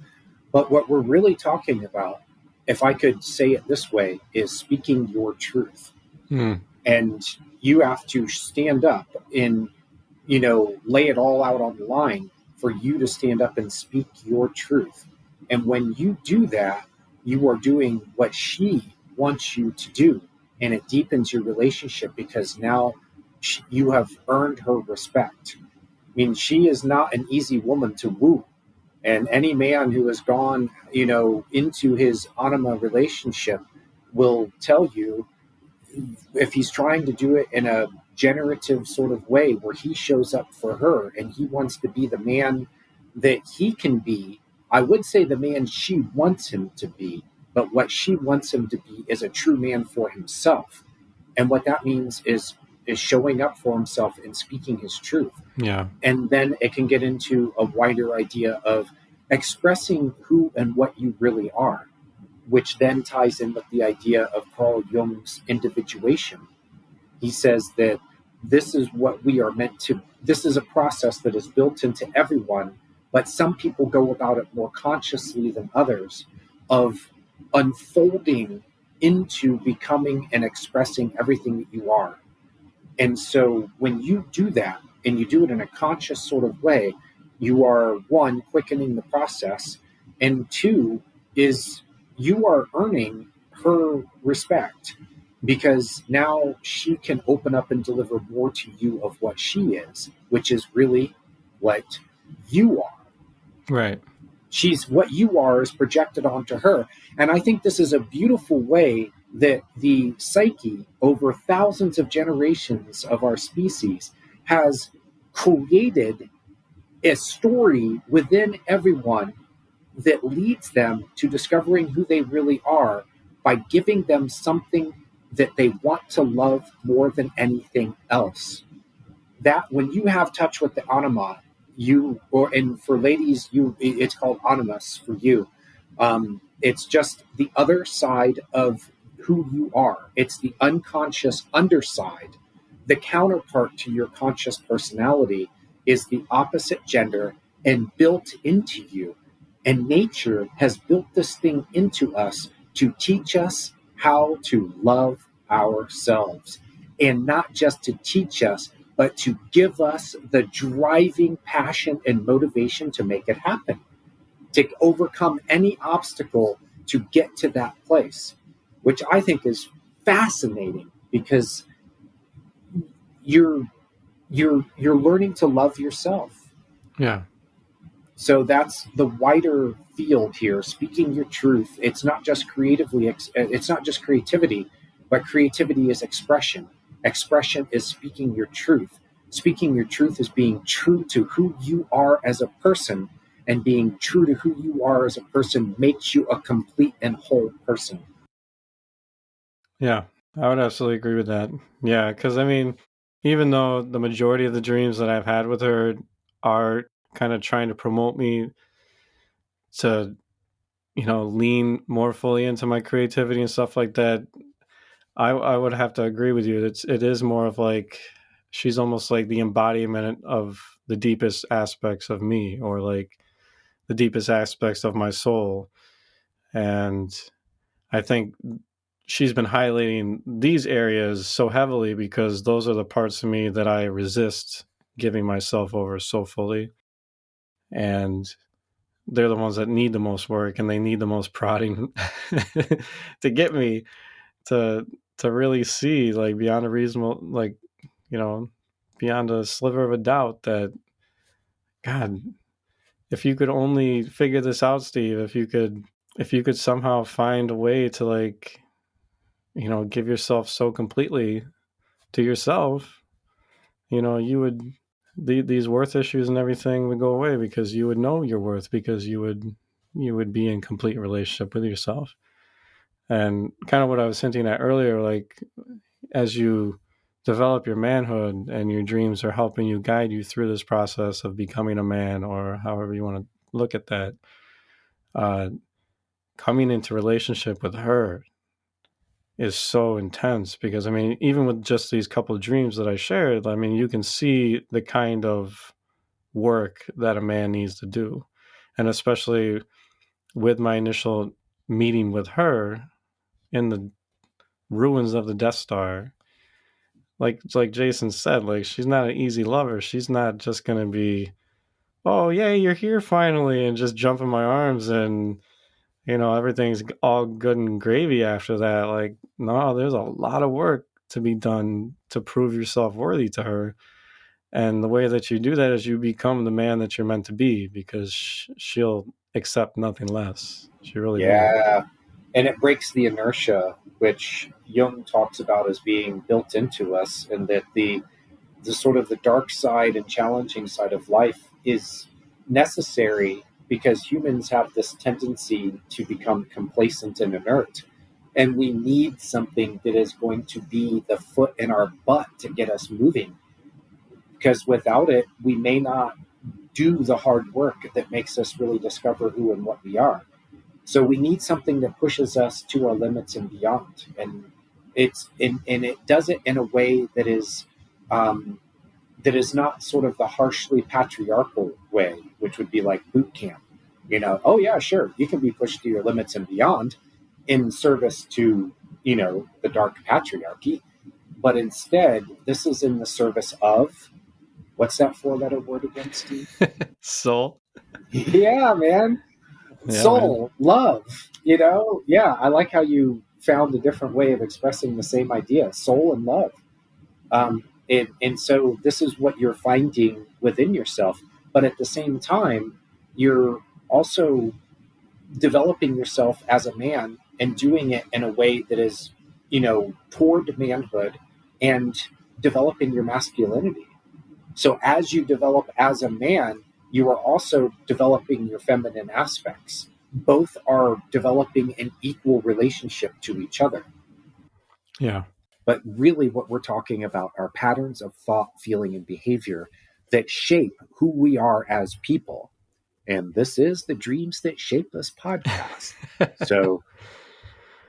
But what we're really talking about, if I could say it this way, is speaking your truth. And you have to stand up and, lay it all out on the line for you to stand up and speak your truth. And when you do that, you are doing what she wants you to do. And it deepens your relationship because now you have earned her respect. I mean, she is not an easy woman to woo. And any man who has gone, into his Anima relationship will tell you, if he's trying to do it in a generative sort of way where he shows up for her and he wants to be the man that he can be, I would say the man she wants him to be, but what she wants him to be is a true man for himself. And what that means is showing up for himself and speaking his truth. Yeah. And then it can get into a wider idea of expressing who and what you really are, which then ties in with the idea of Carl Jung's individuation. He says that this is what we are meant to, this is a process that is built into everyone, but some people go about it more consciously than others, of unfolding into becoming and expressing everything that you are. And so when you do that, and you do it in a conscious sort of way, you are, one, quickening the process, and two, is you are earning her respect, because now she can open up and deliver more to you of what she is, which is really what you are. Right. She's, what you are is projected onto her. And I think this is a beautiful way that the psyche, over thousands of generations of our species, has created a story within everyone that leads them to discovering who they really are, by giving them something that they want to love more than anything else. That when you have touch with the anima, and for ladies, it's called animus for you. It's just the other side of who you are. It's the unconscious underside. The counterpart to your conscious personality is the opposite gender and built into you. And nature has built this thing into us to teach us how to love ourselves. And not just to teach us, but to give us the driving passion and motivation to make it happen, to overcome any obstacle to get to that place, which I think is fascinating, because you're learning to love yourself. Yeah. So that's the wider field here. Speaking your truth. It's not just it's not just creativity, but creativity is expression. Expression is speaking your truth. Speaking your truth is being true to who you are as a person, and being true to who you are as a person makes you a complete and whole person. Yeah, I would absolutely agree with that. Yeah, because I mean, even though the majority of the dreams that I've had with her are kind of trying to promote me to, lean more fully into my creativity and stuff like that, I would have to agree with you. It is more of like, she's almost like the embodiment of the deepest aspects of me, or like the deepest aspects of my soul. And I think she's been highlighting these areas so heavily because those are the parts of me that I resist giving myself over so fully. And they're the ones that need the most work, and they need the most prodding to get me to really see, like, beyond a reasonable, like, beyond a sliver of a doubt, that, God, if you could only figure this out, Steve, if you could somehow find a way to, like, give yourself so completely to yourself, you would, these worth issues and everything would go away, because you would know your worth, because you would be in complete relationship with yourself. And kind of what I was hinting at earlier, like, as you develop your manhood and your dreams are helping you, guide you through this process of becoming a man, or however you want to look at that, uh, coming into relationship with her is so intense, because I mean, even with just these couple of dreams that I shared, I mean, you can see the kind of work that a man needs to do. And especially with my initial meeting with her in the ruins of the Death Star, like Jason said, like, she's not an easy lover. She's not just going to be, oh, yay, you're here finally, and just jump in my arms and everything's all good and gravy after that. Like, no, there's a lot of work to be done to prove yourself worthy to her. And the way that you do that is you become the man that you're meant to be, because she'll accept nothing less. She really won't. Yeah. And it breaks the inertia, which Jung talks about as being built into us, and that the sort of the dark side and challenging side of life is necessary because humans have this tendency to become complacent and inert. And we need something that is going to be the foot in our butt to get us moving. Because without it, we may not do the hard work that makes us really discover who and what we are. So we need something that pushes us to our limits and beyond. And it does it in a way um, that is not sort of the harshly patriarchal way, which would be like boot camp. Oh yeah, sure, you can be pushed to your limits and beyond in service to, the dark patriarchy. But instead, this is in the service of, what's that four-letter word again, Steve? Soul. Yeah, man. Soul, man. Love. Yeah, I like how you found a different way of expressing the same idea, soul and love. And so this is what you're finding within yourself. But at the same time, you're also developing yourself as a man and doing it in a way that is, toward manhood and developing your masculinity. So as you develop as a man, you are also developing your feminine aspects. Both are developing an equal relationship to each other. Yeah. But really what we're talking about are patterns of thought, feeling, and behavior that shape who we are as people. And this is the Dreams That Shape Us podcast. So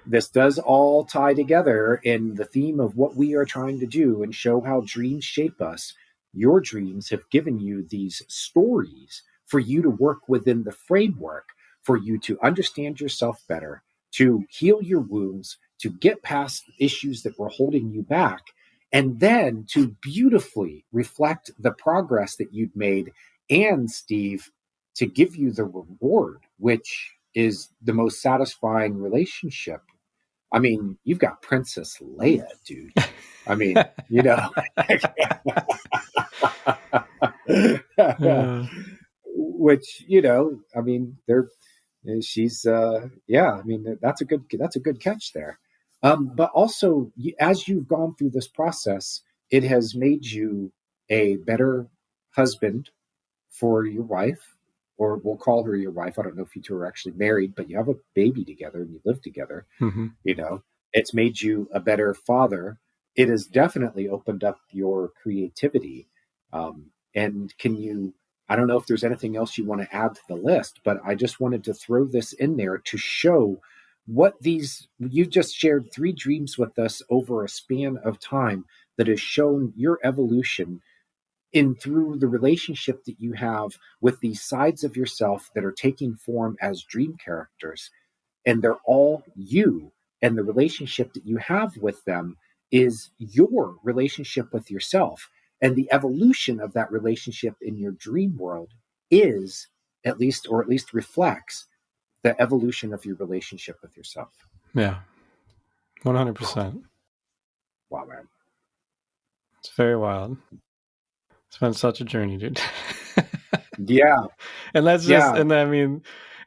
this does all tie together in the theme of what we are trying to do and show how dreams shape us. Your dreams have given you these stories for you to work within the framework, for you to understand yourself better, to heal your wounds, to get past issues that were holding you back, and then to beautifully reflect the progress that you'd made, and, Steve, to give you the reward, which is the most satisfying relationship. I mean, you've got Princess Leia, dude. I mean, which, I mean, she's I mean, that's a good catch there. But also, as you've gone through this process, it has made you a better husband for your wife, or we'll call her your wife. I don't know if you two are actually married, but you have a baby together and you live together. Mm-hmm. It's made you a better father. It has definitely opened up your creativity. And I don't know if there's anything else you want to add to the list, but I just wanted to throw this in there to show you just shared 3 dreams with us over a span of time that has shown your evolution in through the relationship that you have with these sides of yourself that are taking form as dream characters. And they're all you. And the relationship that you have with them is your relationship with yourself. And the evolution of that relationship in your dream world is, at least reflects, the evolution of your relationship with yourself. Yeah. 100%. Wow, man. It's very wild. It's been such a journey, dude. Yeah. And that's just, and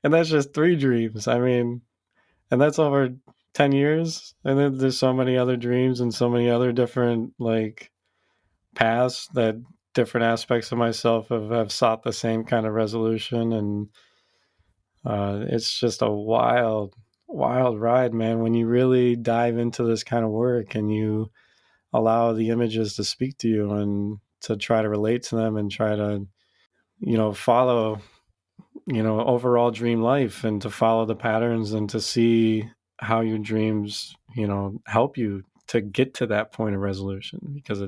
that's just 3 dreams. I mean, and that's over 10 years. And then there's so many other dreams and so many other different paths that different aspects of myself have sought the same kind of resolution. And it's just a wild ride, man, when you really dive into this kind of work and you allow the images to speak to you and to try to relate to them and try to, follow, overall dream life, and to follow the patterns and to see how your dreams, help you to get to that point of resolution, because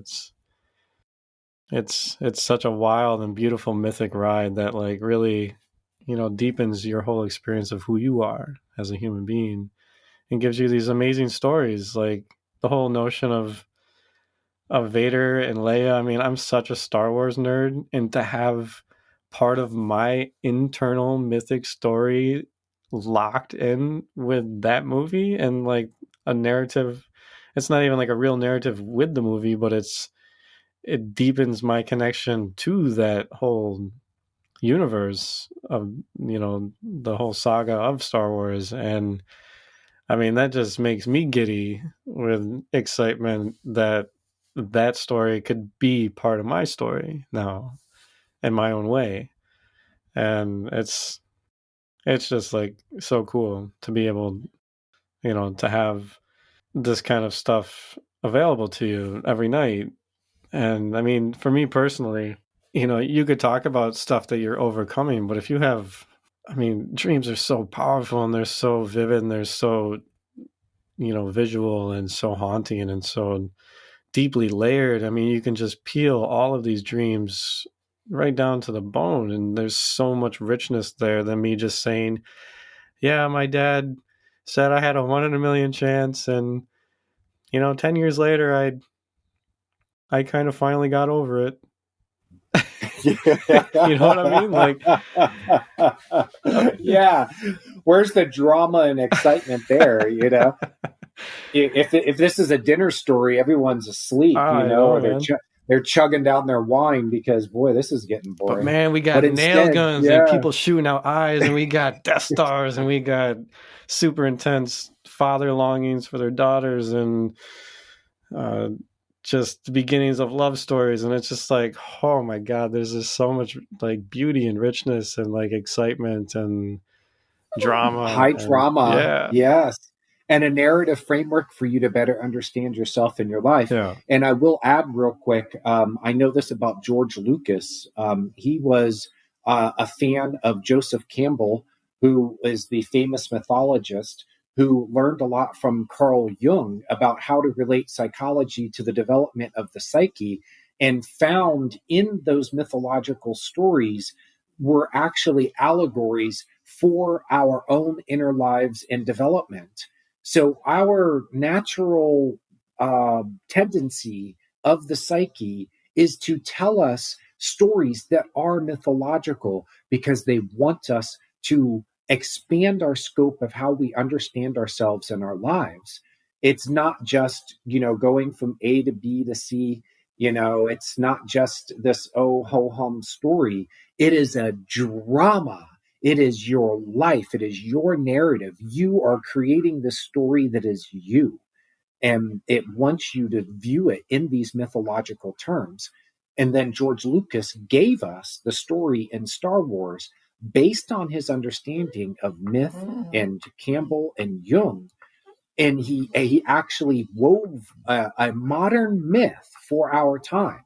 it's such a wild and beautiful mythic ride that really, deepens your whole experience of who you are as a human being and gives you these amazing stories. Like the whole notion of Vader and Leia. I mean, I'm such a Star Wars nerd, and to have part of my internal mythic story locked in with that movie and a narrative, it's not even a real narrative with the movie, but it's it deepens my connection to that whole universe of, the whole saga of Star Wars. And I mean, that just makes me giddy with excitement that that story could be part of my story now in my own way. And it's just like so cool to be able, to have this kind of stuff available to you every night. And I mean, for me personally, you could talk about stuff that you're overcoming, but if you have, I mean, dreams are so powerful and they're so vivid and they're so, visual and so haunting and so deeply layered. I mean, you can just peel all of these dreams right down to the bone, and there's so much richness there than me just saying, yeah, my dad said I had a 1 in a million chance, and 10 years later I kind of finally got over it. You know what I mean? Like, yeah. Where's the drama and excitement there? If this is a dinner story, everyone's asleep, or they're chugging down their wine because, boy, this is getting boring. But man, we got nail guns and people shooting out eyes, and we got Death Stars, and we got super intense father longings for their daughters, and just the beginnings of love stories. And it's just like, oh my God, there's just so much like beauty and richness and like excitement and drama. High drama. Yes. And a narrative framework for you to better understand yourself and your life. Yeah. And I will add real quick, I know this about George Lucas. He was a fan of Joseph Campbell, who is the famous mythologist who learned a lot from Carl Jung about how to relate psychology to the development of the psyche, and found in those mythological stories were actually allegories for our own inner lives and development. So our natural tendency of the psyche is to tell us stories that are mythological because they want us to expand our scope of how we understand ourselves and our lives. It's not just, going from A to B to C. It's not just this oh ho hum story. It is a drama. It is your life. It is your narrative. You are creating the story that is you. And it wants you to view it in these mythological terms. And then George Lucas gave us the story in Star Wars based on his understanding of myth and Campbell and Jung. And he actually wove a modern myth for our time.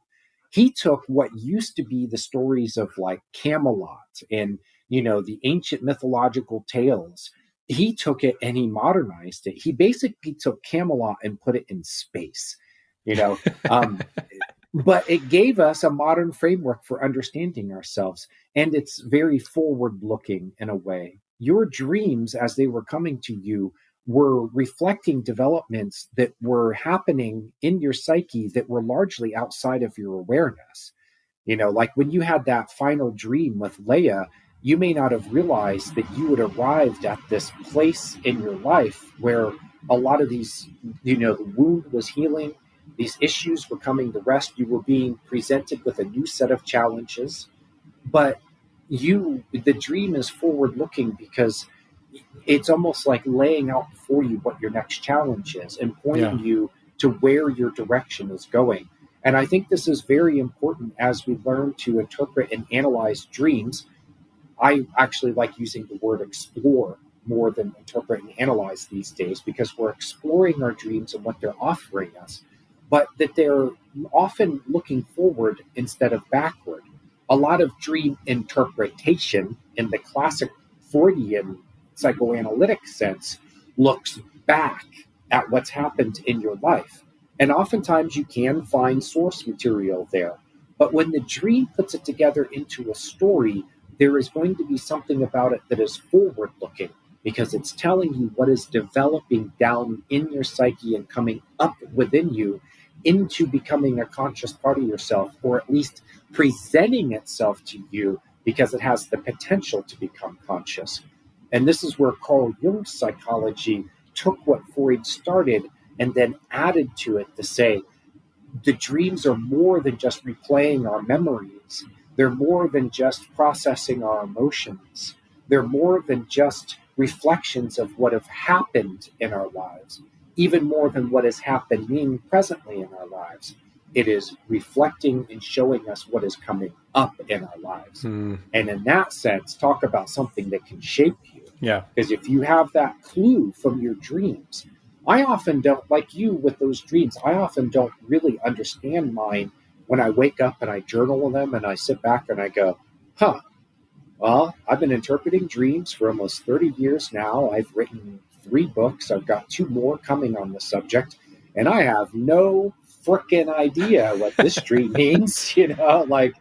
He took what used to be the stories of like Camelot and, the ancient mythological tales. He took it and he modernized it. He basically took Camelot and put it in space, but it gave us a modern framework for understanding ourselves. And it's very forward looking in a way. Your dreams, as they were coming to you, were reflecting developments that were happening in your psyche that were largely outside of your awareness. Like when you had that final dream with Leia, you may not have realized that you had arrived at this place in your life where a lot of these, the wound was healing, these issues were coming to rest, you were being presented with a new set of challenges. But the dream is forward looking because it's almost like laying out before you what your next challenge is and pointing you to where your direction is going. And I think this is very important as we learn to interpret and analyze dreams. I actually like using the word explore more than interpret and analyze these days, because we're exploring our dreams and what they're offering us, but that they're often looking forward instead of backward. A lot of dream interpretation in the classic Freudian psychoanalytic sense looks back at what's happened in your life. And oftentimes you can find source material there. But when the dream puts it together into a story, there is going to be something about it that is forward looking, because it's telling you what is developing down in your psyche and coming up within you into becoming a conscious part of yourself, or at least presenting itself to you because it has the potential to become conscious. And this is where Carl Jung's psychology took what Freud started and then added to it to say, the dreams are more than just replaying our memories. They're more than just processing our emotions. They're more than just reflections of what have happened in our lives, even more than what is happening presently in our lives. It is reflecting and showing us what is coming up in our lives. Mm. And in that sense, talk about something that can shape you. Yeah. Because if you have that clue from your dreams, I often don't, like you with those dreams, I often don't really understand mine when I wake up and I journal them and I sit back and I go, huh, well, I've been interpreting dreams for almost 30 years now. I've written 3 books. I've got 2 more coming on the subject. And I have no frickin' idea what this dream means. Like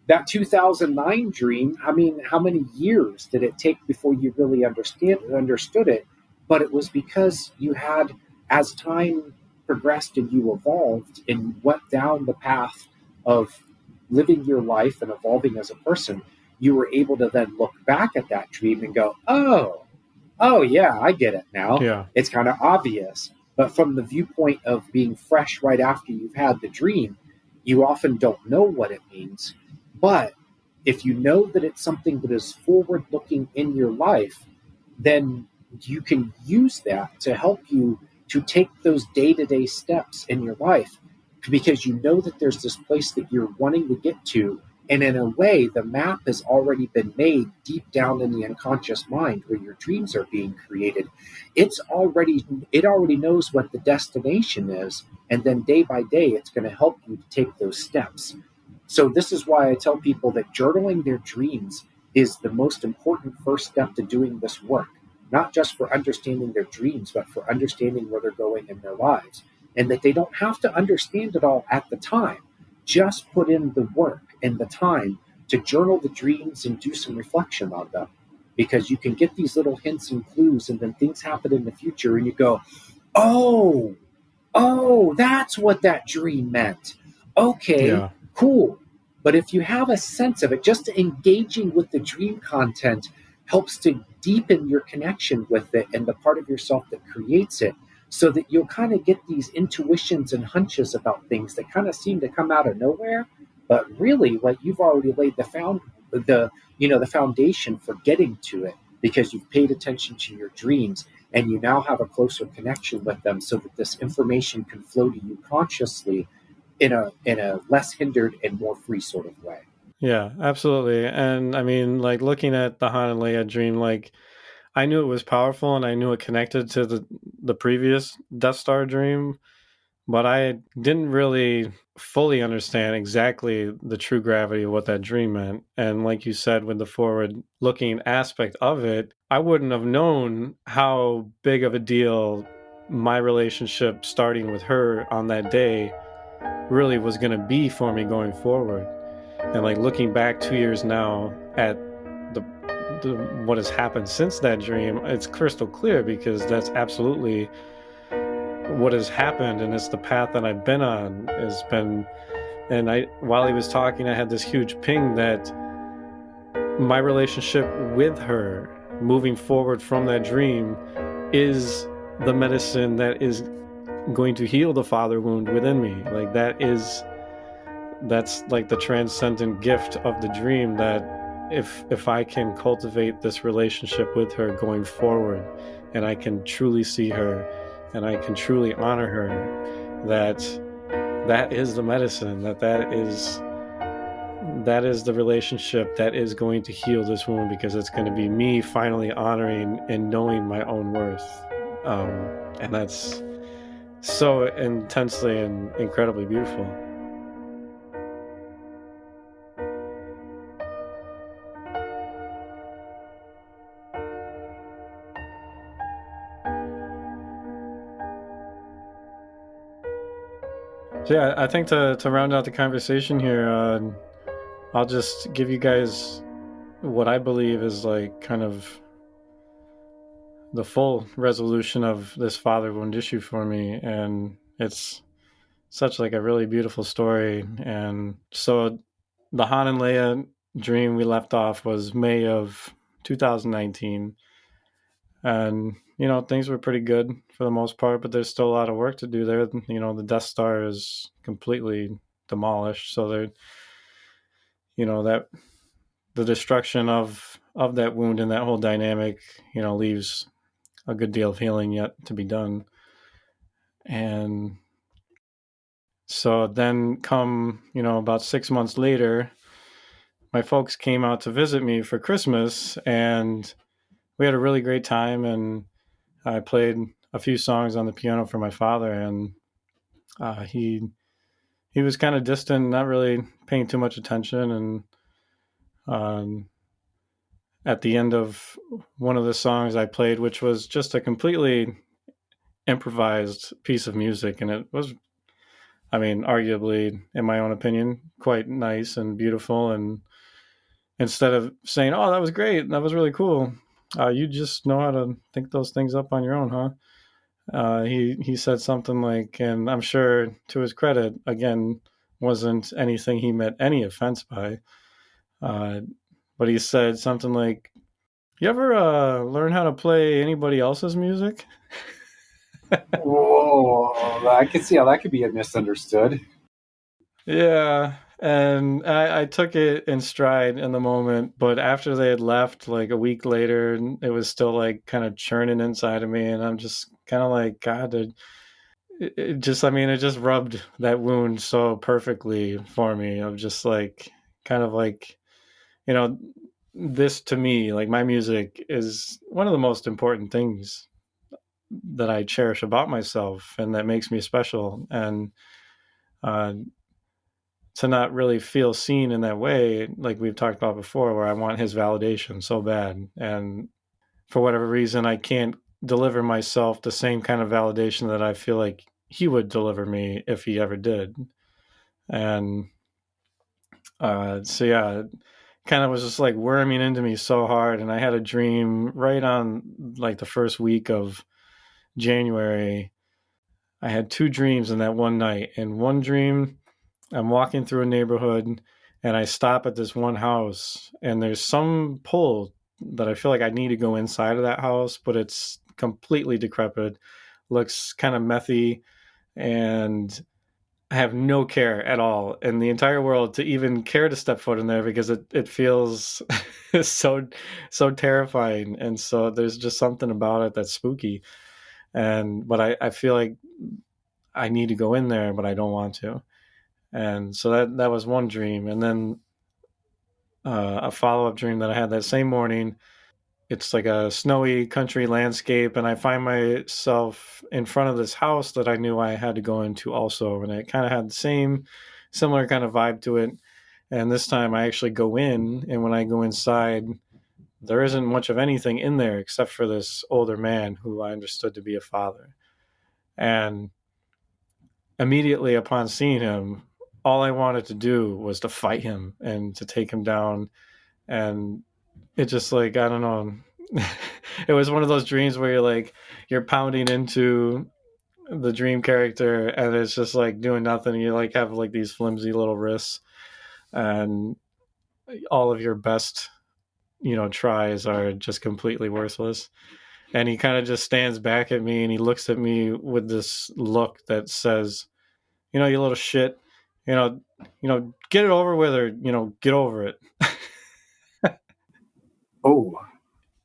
that 2009 dream. I mean, how many years did it take before you really understood it? But it was because you had, as time progressed and you evolved and went down the path of living your life and evolving as a person, you were able to then look back at that dream and go, oh yeah, I get it now. Yeah. It's kind of obvious. But from the viewpoint of being fresh right after you've had the dream, you often don't know what it means. But if you know that it's something that is forward looking in your life, then you can use that to help you to take those day-to-day steps in your life, because you know that there's this place that you're wanting to get to, and in a way the map has already been made deep down in the unconscious mind where your dreams are being created. It already knows what the destination is, and then day by day it's going to help you to take those steps. So this is why I tell people that journaling their dreams is the most important first step to doing this work, not just for understanding their dreams, but for understanding where they're going in their lives, and that they don't have to understand it all at the time. Just put in the work and the time to journal the dreams and do some reflection on them, because you can get these little hints and clues, and then things happen in the future and you go, oh, that's what that dream meant. Okay, Yeah. cool. But if you have a sense of it, just engaging with the dream content helps to deepen your connection with it and the part of yourself that creates it, so that you'll kind of get these intuitions and hunches about things that kind of seem to come out of nowhere. But really, like, you've already laid the foundation for getting to it, because you've paid attention to your dreams and you now have a closer connection with them, so that this information can flow to you consciously in a less hindered and more free sort of way. Yeah, absolutely. And I mean, like, looking at the Han and Leia dream, like, I knew it was powerful and I knew it connected to the previous Death Star dream, but I didn't really fully understand exactly the true gravity of what that dream meant. And like you said, with the forward looking aspect of it, I wouldn't have known how big of a deal my relationship starting with her on that day really was going to be for me going forward. And like, looking back 2 years now at the what has happened since that dream, it's crystal clear, because that's absolutely what has happened, and it's the path that I've been on. Has been, and I, while he was talking, I had this huge ping that my relationship with her moving forward from that dream is the medicine that is going to heal the father wound within me. Like, that's like the transcendent gift of the dream, that if I can cultivate this relationship with her going forward, and I can truly see her and I can truly honor her, that is the medicine, that is the relationship that is going to heal this wound, because it's going to be me finally honoring and knowing my own worth. And that's so intensely and incredibly beautiful. So yeah, I think to round out the conversation here, I'll just give you guys what I believe is like kind of the full resolution of this father wound issue for me, and it's such like a really beautiful story. And so the Han and Leia dream we left off was May of 2019, and things were pretty good for the most part, but there's still a lot of work to do there. The Death Star is completely demolished, so that the destruction of that wound and that whole dynamic, leaves a good deal of healing yet to be done. And so then come, about 6 months later, my folks came out to visit me for Christmas, and we had a really great time, and I played a few songs on the piano for my father, and he was kind of distant, not really paying too much attention. And at the end of one of the songs I played, which was just a completely improvised piece of music, and it was, arguably, in my own opinion, quite nice and beautiful. And instead of saying, "Oh, that was great, that was really cool," you just know how to think those things up on your own, huh? He said something like, and I'm sure to his credit, again, wasn't anything he meant any offense by, but he said something like, "You ever learn how to play anybody else's music?" Whoa, I can see how that could be misunderstood. Yeah, and I took it in stride in the moment, but after they had left, like a week later, it was still like kind of churning inside of me, and I'm just kind of like, God, it just rubbed that wound so perfectly for me. Of just like, kind of like, this to me, like my music is one of the most important things that I cherish about myself, and that makes me special. And uh, to not really feel seen in that way, like we've talked about before, where I want his validation so bad, and for whatever reason, I can't deliver myself the same kind of validation that I feel like he would deliver me if he ever did. And so yeah, it kind of was just like worming into me so hard. And I had a dream right on like the first week of January. I had two dreams in that one night. In one dream, I'm walking through a neighborhood, and I stop at this one house, and there's some pull that I feel like I need to go inside of that house, but it's completely decrepit, looks kind of methy, and I have no care at all in the entire world to even care to step foot in there, because it feels so terrifying. And so there's just something about it that's spooky. But I feel like I need to go in there, but I don't want to. And so that was one dream. And then a follow-up dream that I had that same morning. It's like a snowy country landscape, and I find myself in front of this house that I knew I had to go into also, and it kind of had the similar kind of vibe to it. And this time I actually go in, and when I go inside, there isn't much of anything in there except for this older man who I understood to be a father. And immediately upon seeing him, all I wanted to do was to fight him and to take him down. And it just, like, I don't know. It was one of those dreams where you're pounding into the dream character, and it's just like doing nothing. You like have like these flimsy little wrists, and all of your best, tries are just completely worthless. And he kind of just stands back at me, and he looks at me with this look that says, you little shit, get it over with, or, get over it. Oh,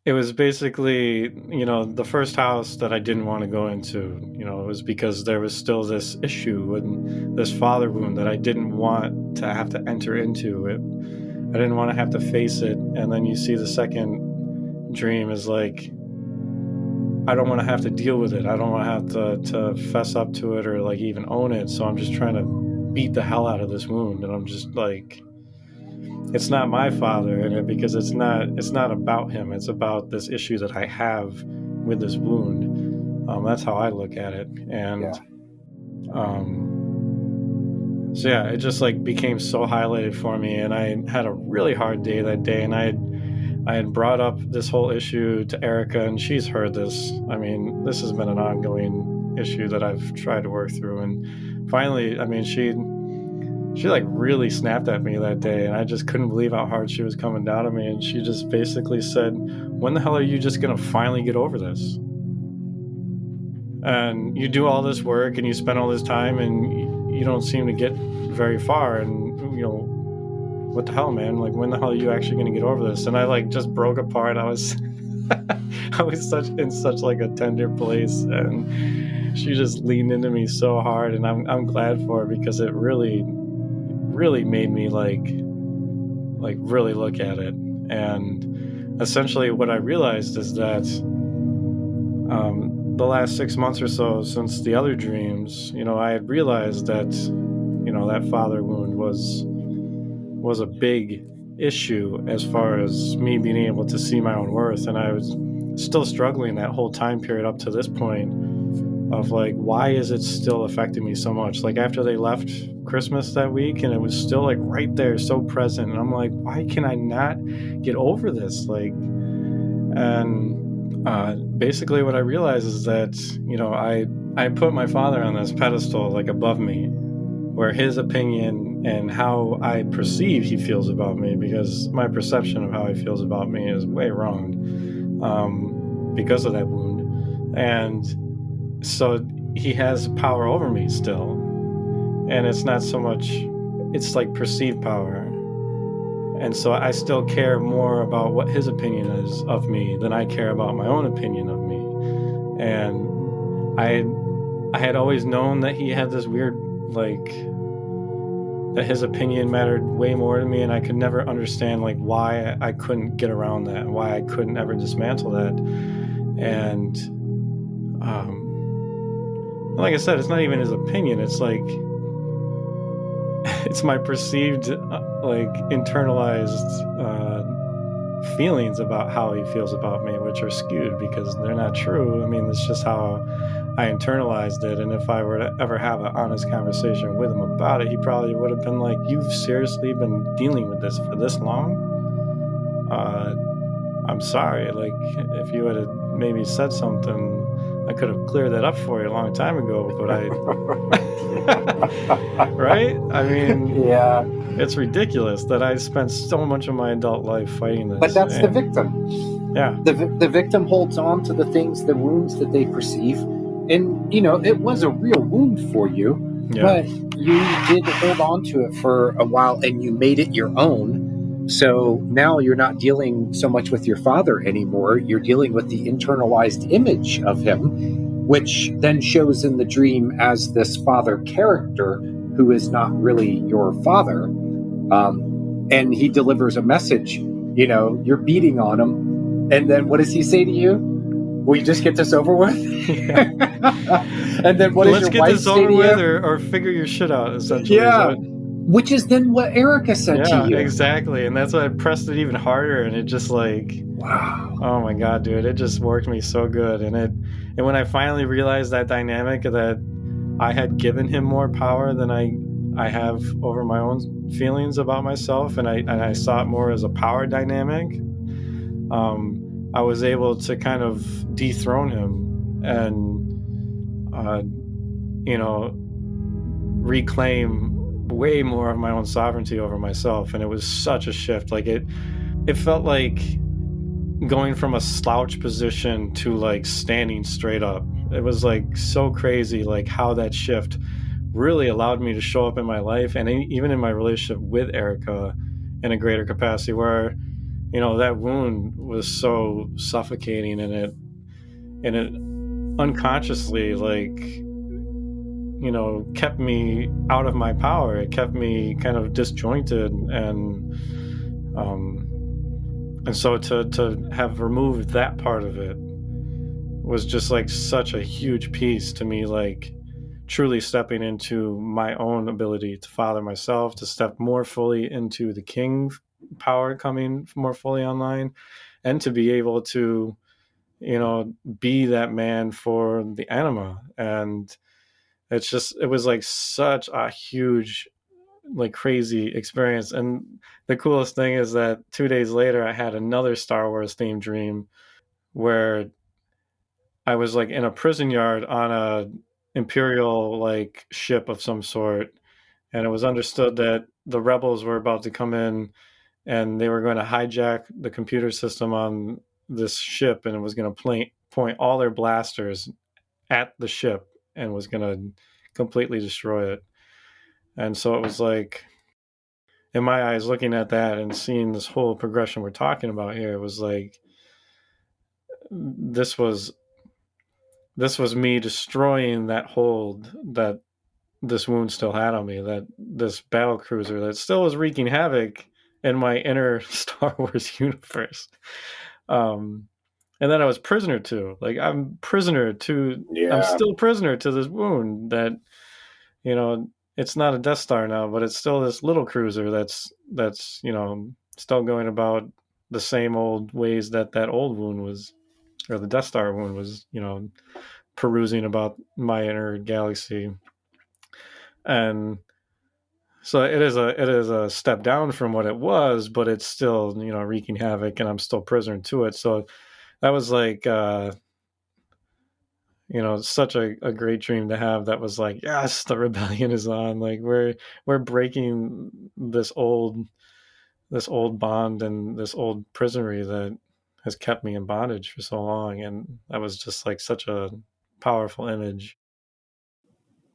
It was basically, the first house that I didn't want to go into. It was because there was still this issue and this father wound that I didn't want to have to enter into. I didn't want to have to face it. And then you see the second dream is like, I don't want to have to deal with it. I don't want to have to fess up to it, or like even own it. So I'm just trying to beat the hell out of this wound. And I'm just like, it's not my father in it, because it's not about him. It's about this issue that I have with this wound. That's how I look at it. And so yeah, it just like became so highlighted for me. And I had a really hard day that day, and I had brought up this whole issue to Erica, and she's heard this. I mean, this has been an ongoing issue that I've tried to work through. And finally, she like really snapped at me that day, and I just couldn't believe how hard she was coming down on me. And she just basically said, when the hell are you just going to finally get over this? and you do all this work and you spend all this time and you don't seem to get very far. And what the hell, man? Like, when the hell are you actually going to get over this? And I like just broke apart. I was I was in such like a tender place, and she just leaned into me so hard, and I'm glad for it, because it really made me like really look at it. And essentially what I realized is that the last 6 months or so since the other dreams, I had realized that that father wound was a big issue as far as me being able to see my own worth. And I was still struggling that whole time period up to this point of like, why is it still affecting me so much? Like, after they left Christmas that week, and it was still like right there, so present, and I'm like, why can I not get over this? Like, and basically what I realized is that I put my father on this pedestal, like, above me, where his opinion and how I perceive he feels about me, because my perception of how he feels about me is way wrong, because of that wound. And so he has power over me still, and it's not so much, it's like perceived power. And so I still care more about what his opinion is of me than I care about my own opinion of me. And I had always known that he had this weird, like, that his opinion mattered way more to me, and I could never understand like why I couldn't get around that, why I couldn't ever dismantle that. And like I said, it's not even his opinion, it's like it's my perceived like internalized feelings about how he feels about me, which are skewed because they're not true. I mean, it's just how I internalized it. And if I were to ever have an honest conversation with him about it, he probably would have been like, you've seriously been dealing with this for this long? I'm sorry. Like, if you had maybe said something, I could have cleared that up for you a long time ago, but right? I mean, Yeah. It's ridiculous that I spent so much of my adult life fighting this. But that's the victim. Yeah. The victim holds on to the things, the wounds that they perceive. And, it was a real wound for you, but you did hold on to it for a while and you made it your own. So now you're not dealing so much with your father anymore. You're dealing with the internalized image of him, which then shows in the dream as this father character who is not really your father. And he delivers a message, you're beating on him. And then what does he say to you? Will you just get this over with? And then what does your wife say to you? Let's get this over with, or figure your shit out, essentially. Yeah. Which is then what Erica said to you. Yeah, exactly. And that's why I pressed it even harder. And it just like, wow. Oh my God, dude. It just worked me so good. And when I finally realized that dynamic, that I had given him more power than I have over my own feelings about myself, and I saw it more as a power dynamic, I was able to kind of dethrone him and reclaim way more of my own sovereignty over myself. And it was such a shift. Like, it felt like going from a slouch position to like standing straight up. It was like so crazy, like how that shift really allowed me to show up in my life, and even in my relationship with Erica, in a greater capacity, where that wound was so suffocating, and it unconsciously like kept me out of my power. It kept me kind of disjointed, and so to have removed that part of it was just like such a huge piece to me, like truly stepping into my own ability to father myself, to step more fully into the king power coming more fully online, and to be able to, be that man for the Anima. And it was like such a huge, like crazy experience. And the coolest thing is that 2 days later, I had another Star Wars themed dream where I was like in a prison yard on a Imperial like ship of some sort, and it was understood that the rebels were about to come in and they were going to hijack the computer system on this ship, and it was going to point all their blasters at the ship and was going to completely destroy it. And so it was like, in my eyes, looking at that and seeing this whole progression we're talking about here, it was like, this was me destroying that hold that this wound still had on me, that this battle cruiser that still was wreaking havoc in my inner Star Wars universe. And then I was prisoner to, like, I'm still prisoner to this wound that, you know, it's not a Death Star now, but it's still this little cruiser that's, you know, still going about the same old ways that old wound was, or the Death Star wound was, you know, perusing about my inner galaxy. And so it is a step down from what it was, but it's still, you know, wreaking havoc, and I'm still prisoner to it. So that was like, you know, such a great dream to have. That was like, yes, the rebellion is on. Like we're breaking this old bond and this old prisonery that has kept me in bondage for so long. And that was just like such a powerful image.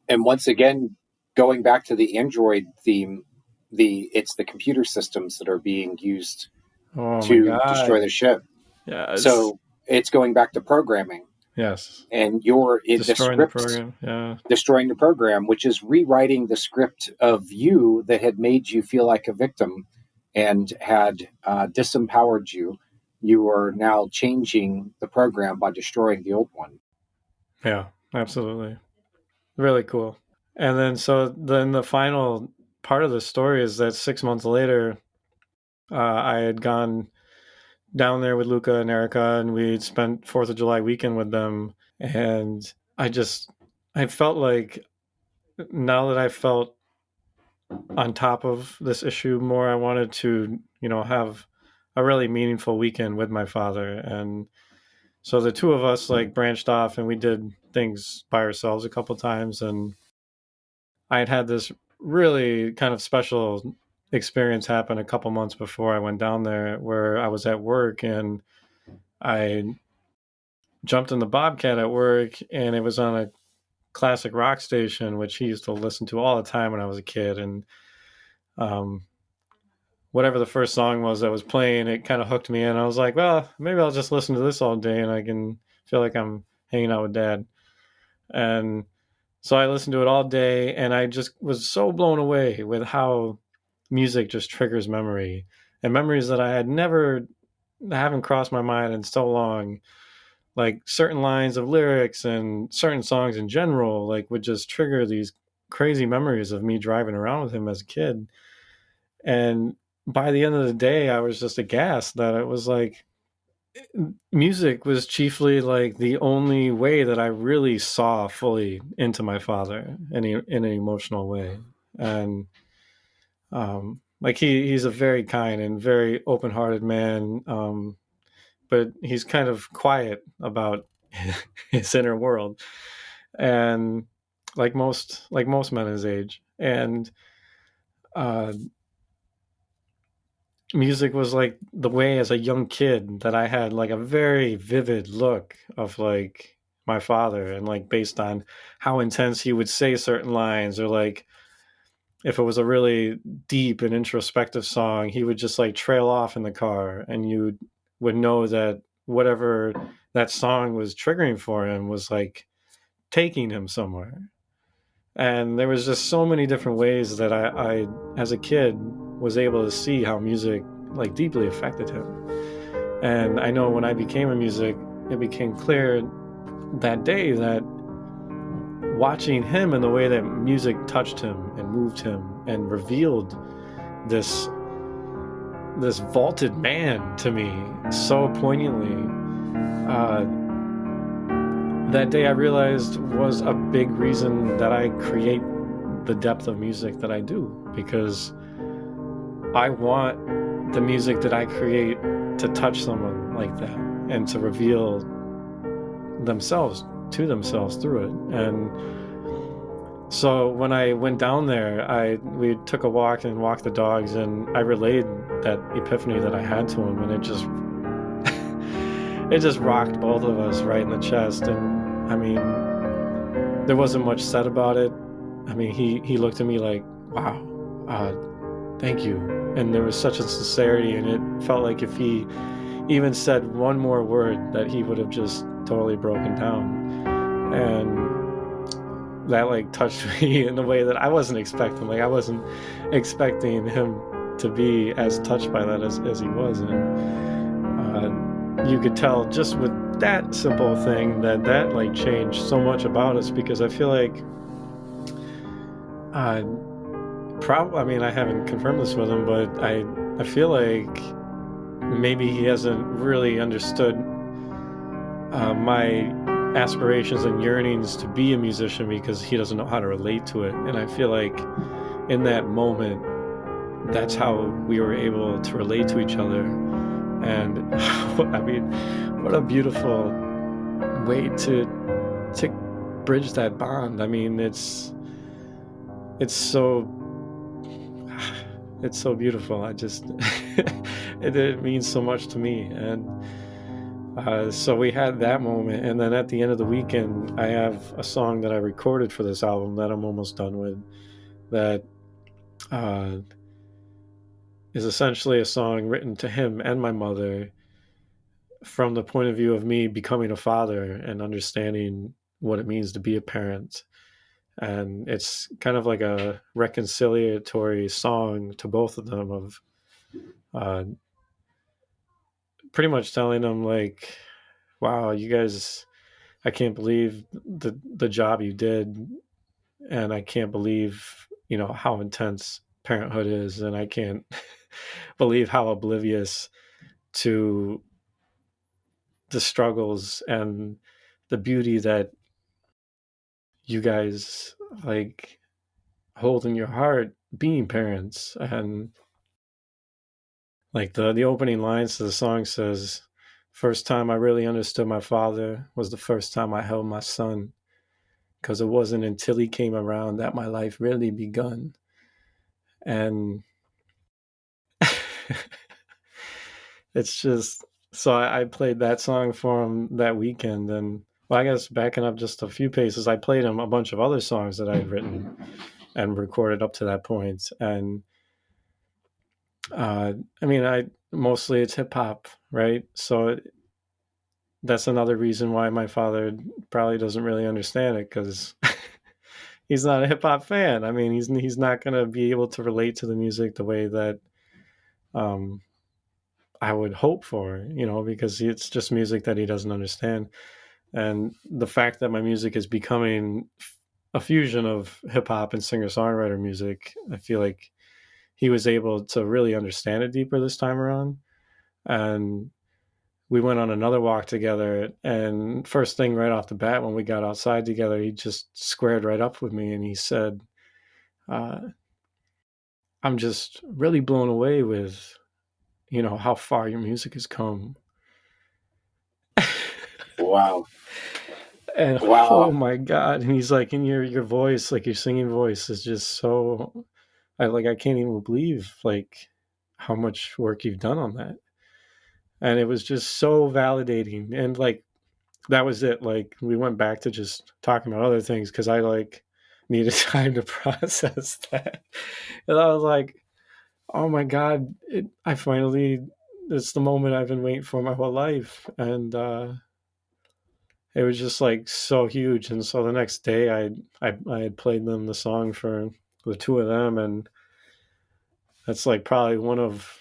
And once again, going back to the Android theme, it's the computer systems that are being used to destroy the ship. Yeah. So it's going back to programming. Yes. And you're in destroying the script, the program. Yeah. Destroying the program, which is rewriting the script of you that had made you feel like a victim and had disempowered you. You are now changing the program by destroying the old one. Yeah, absolutely. Really cool. And then the final part of the story is that 6 months later, I had gone down there with Luca and Erica, and we'd spent 4th of July weekend with them. And I felt like, now that I felt on top of this issue more, I wanted to, you know, have a really meaningful weekend with my father. And so the two of us like branched off, and we did things by ourselves a couple times. And I had this really kind of special experience happen a couple months before I went down there, where I was at work and I jumped in the Bobcat at work, and it was on a classic rock station, which he used to listen to all the time when I was a kid. And whatever the first song was that was playing, it kind of hooked me in. I was like, well, maybe I'll just listen to this all day and I can feel like I'm hanging out with Dad. And so I listened to it all day, and I just was so blown away with how music just triggers memory, and memories that I haven't crossed my mind in so long. Like certain lines of lyrics and certain songs in general, like would just trigger these crazy memories of me driving around with him as a kid. And by the end of the day, I was just aghast that it was like, music was chiefly like the only way that I really saw fully into my father in an emotional way. And like he's a very kind and very open-hearted man, but he's kind of quiet about his inner world, and like most men his age. And music was like the way as a young kid that I had like a very vivid look of like my father, and like based on how intense he would say certain lines, or like if it was a really deep and introspective song, he would just like trail off in the car, and you would know that whatever that song was triggering for him was like taking him somewhere. And there was just so many different ways that I as a kid was able to see how music like deeply affected him. And I know when I became a music, it became clear that day that watching him and the way that music touched him and moved him and revealed this vaulted man to me so poignantly, that day I realized was a big reason that I create the depth of music that I do, because I want the music that I create to touch someone like that and to reveal themselves to themselves through it. And so when I went down there, we took a walk and walked the dogs, and I relayed that epiphany that I had to him, and it just rocked both of us right in the chest. And I mean, there wasn't much said about it. I mean, he looked at me like, wow, thank you. And there was such a sincerity, and it felt like if he even said one more word that he would have just totally broken down. And that like touched me in a way that I wasn't expecting. Like I wasn't expecting him to be as touched by that as he was. And you could tell just with that simple thing that like changed so much about us, because I feel like I mean, I haven't confirmed this with him, but I feel like maybe he hasn't really understood my aspirations and yearnings to be a musician, because he doesn't know how to relate to it. And I feel like in that moment, that's how we were able to relate to each other. And I mean, what a beautiful way to bridge that bond. I mean, it's so beautiful. I just it means so much to me. And so we had that moment, and then at the end of the weekend, I have a song that I recorded for this album that I'm almost done with, that is essentially a song written to him and my mother from the point of view of me becoming a father and understanding what it means to be a parent. And it's kind of like a reconciliatory song to both of them, of pretty much telling them like, wow, you guys, I can't believe the job you did, and I can't believe, you know, how intense parenthood is, and I can't believe how oblivious to the struggles and the beauty that you guys like hold in your heart being parents. And like the opening lines to the song says, first time I really understood my father was the first time I held my son, because it wasn't until he came around that my life really begun. And it's just, so I played that song for him that weekend. And well, I guess backing up just a few paces, I played him a bunch of other songs that I had written and recorded up to that point. And I mean, mostly it's hip hop, right? So that's another reason why my father probably doesn't really understand it, because he's not a hip hop fan. I mean, he's not going to be able to relate to the music the way that I would hope for, you know, because it's just music that he doesn't understand. And the fact that my music is becoming a fusion of hip hop and singer songwriter music, I feel like he was able to really understand it deeper this time around. And we went on another walk together, and first thing right off the bat, when we got outside together, he just squared right up with me and he said, I'm just really blown away with, you know, how far your music has come. Wow. And wow. Oh my God. And he's like, and your voice, like your singing voice is just so, I can't even believe like how much work you've done on that. And it was just so validating. And like, that was it. Like we went back to just talking about other things, because I like needed time to process that. And I was like, oh my God, it's the moment I've been waiting for my whole life. And it was just like so huge. And so the next day I had played them the song for the two of them. And that's like probably one of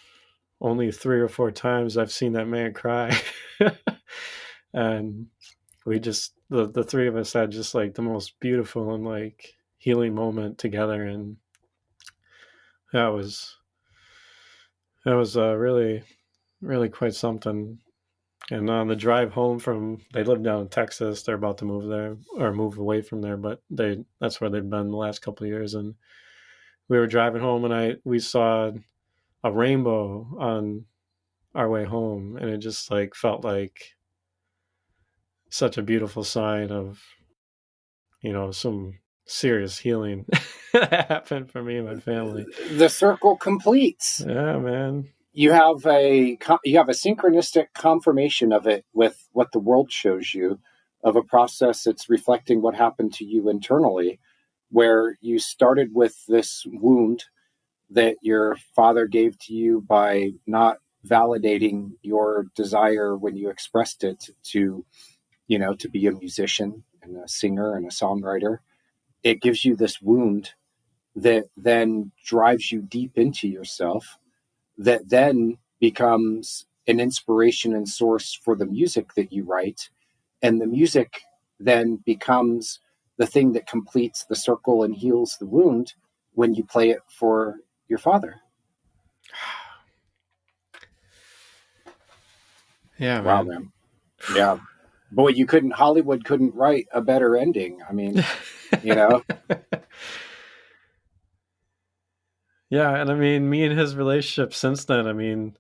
only 3 or 4 times I've seen that man cry. And we just, the three of us had just like the most beautiful and like healing moment together. And that was really, really quite something. And on the drive home they live down in Texas. They're about to move there or move away from there, but that's where they've been the last couple of years. And we were driving home, and we saw a rainbow on our way home, and it just like felt like such a beautiful sign of, you know, some serious healing that happened for me and my family. The circle completes. Yeah, man. You have a synchronistic confirmation of it with what the world shows you. of a process that's reflecting what happened to you internally, where you started with this wound that your father gave to you by not validating your desire when you expressed it to, to be a musician and a singer and a songwriter. It gives you this wound that then drives you deep into yourself, that then becomes an inspiration and source for the music that you write. And the music then becomes the thing that completes the circle and heals the wound when you play it for your father. Yeah, Wow, man. man. Yeah. Boy, Hollywood couldn't write a better ending. I mean, you know, Yeah, and I mean, me and his relationship since then, I mean,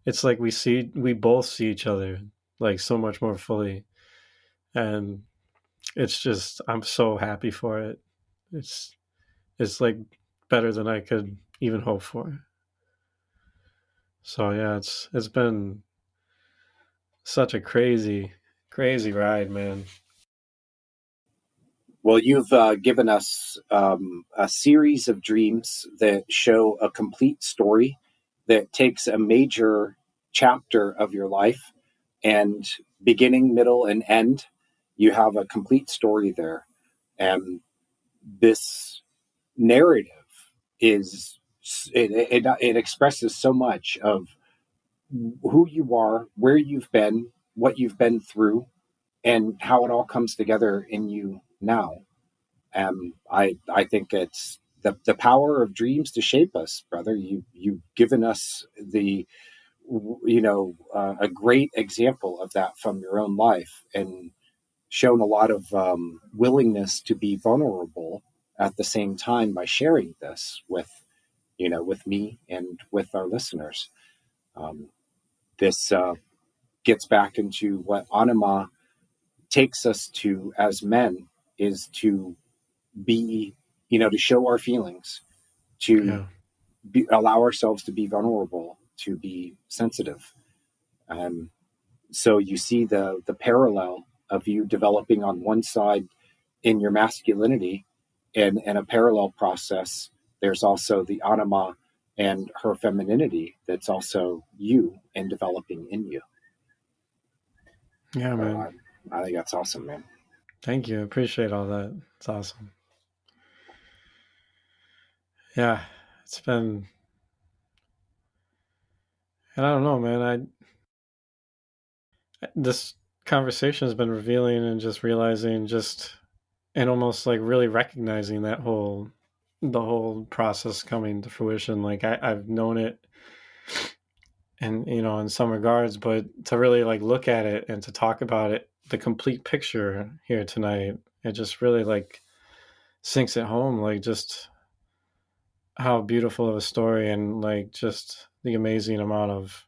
it's like we both see each other like so much more fully. And it's just, I'm so happy for it. It's it's like better than I could even hope for. So yeah, it's been such a crazy ride, man. well, you've given us a series of dreams that show a complete story that takes a major chapter of your life, and beginning, middle, and end. You have a complete story there. And this narrative is, it expresses so much of who you are, where you've been, what you've been through, and how it all comes together in you now. I think it's the power of dreams to shape us, brother. You've given us a great example of that from your own life, and shown a lot of willingness to be vulnerable at the same time by sharing this with me and with our listeners. Um, this gets back into what Anima takes us to as men, is to be, to show our feelings, to Yeah. allow ourselves to be vulnerable, to be sensitive. Um, so you see the parallel of you developing on one side in your masculinity, and a parallel process. There's also the Anima and her femininity that's also you and developing in you. Yeah, So man. I think that's awesome, man. Thank you. Appreciate all that. It's awesome. Yeah. It's been, and I don't know, man. This conversation has been revealing, and just realizing, just, and almost like really recognizing the whole process coming to fruition. Like I've known it, and in some regards, but to really like look at it and to talk about it, the complete picture here tonight, it just really like sinks it home, like just how beautiful of a story, and like just the amazing amount of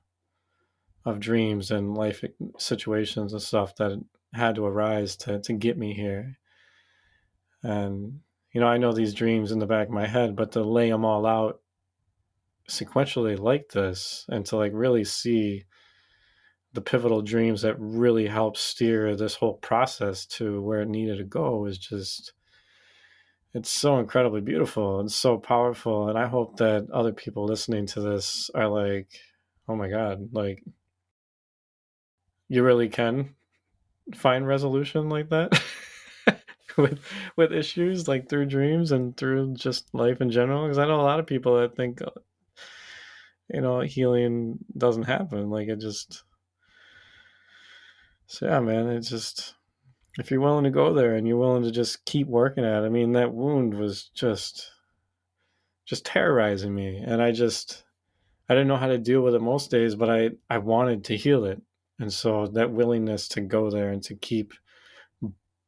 dreams and life situations and stuff that had to arise to get me here. And I know these dreams in the back of my head, but to lay them all out sequentially like this, and to like really see the pivotal dreams that really help steer this whole process to where it needed to go, is just, it's so incredibly beautiful and so powerful. And I hope that other people listening to this are like, oh my God, like you really can find resolution like that with issues, like through dreams and through just life in general. Because I know a lot of people that think healing doesn't happen, like it just, so yeah, man, it's just, if you're willing to go there and you're willing to just keep working at it. I mean, that wound was just terrorizing me, and I didn't know how to deal with it most days, but I wanted to heal it. And so that willingness to go there and to keep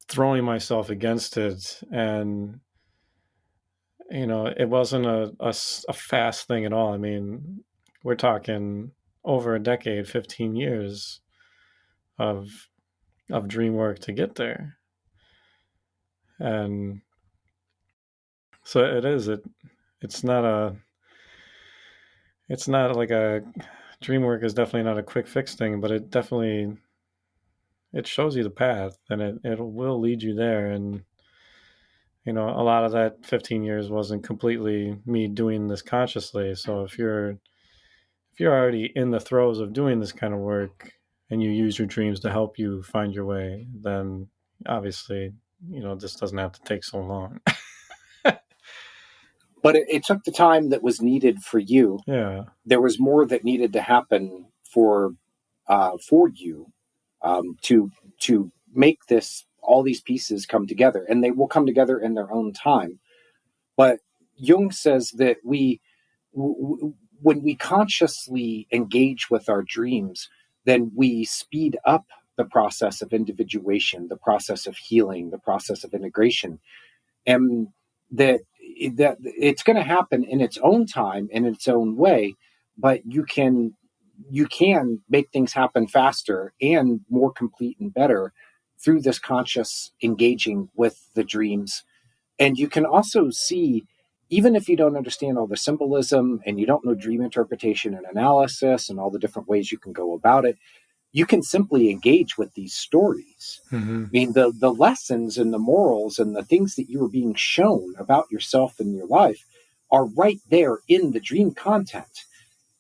throwing myself against it, and it wasn't a fast thing at all. I mean, we're talking over a decade, 15 years of dream work to get there. And so it's not a it's not like a, dream work is definitely not a quick fix thing, but it definitely it shows you the path, and it will lead you there. And a lot of that 15 years wasn't completely me doing this consciously. So if you're already in the throes of doing this kind of work and you use your dreams to help you find your way, then obviously, this doesn't have to take so long. But it took the time that was needed for you. Yeah. There was more that needed to happen for you to make all these pieces come together, and they will come together in their own time. But Jung says that when we consciously engage with our dreams, then we speed up the process of individuation, the process of healing, the process of integration, and that it's going to happen in its own time, in its own way. But you can make things happen faster and more complete and better through this conscious engaging with the dreams. And you can also see, even if you don't understand all the symbolism and you don't know dream interpretation and analysis and all the different ways you can go about it, you can simply engage with these stories. Mm-hmm. I mean, the lessons and the morals and the things that you are being shown about yourself and your life are right there in the dream content.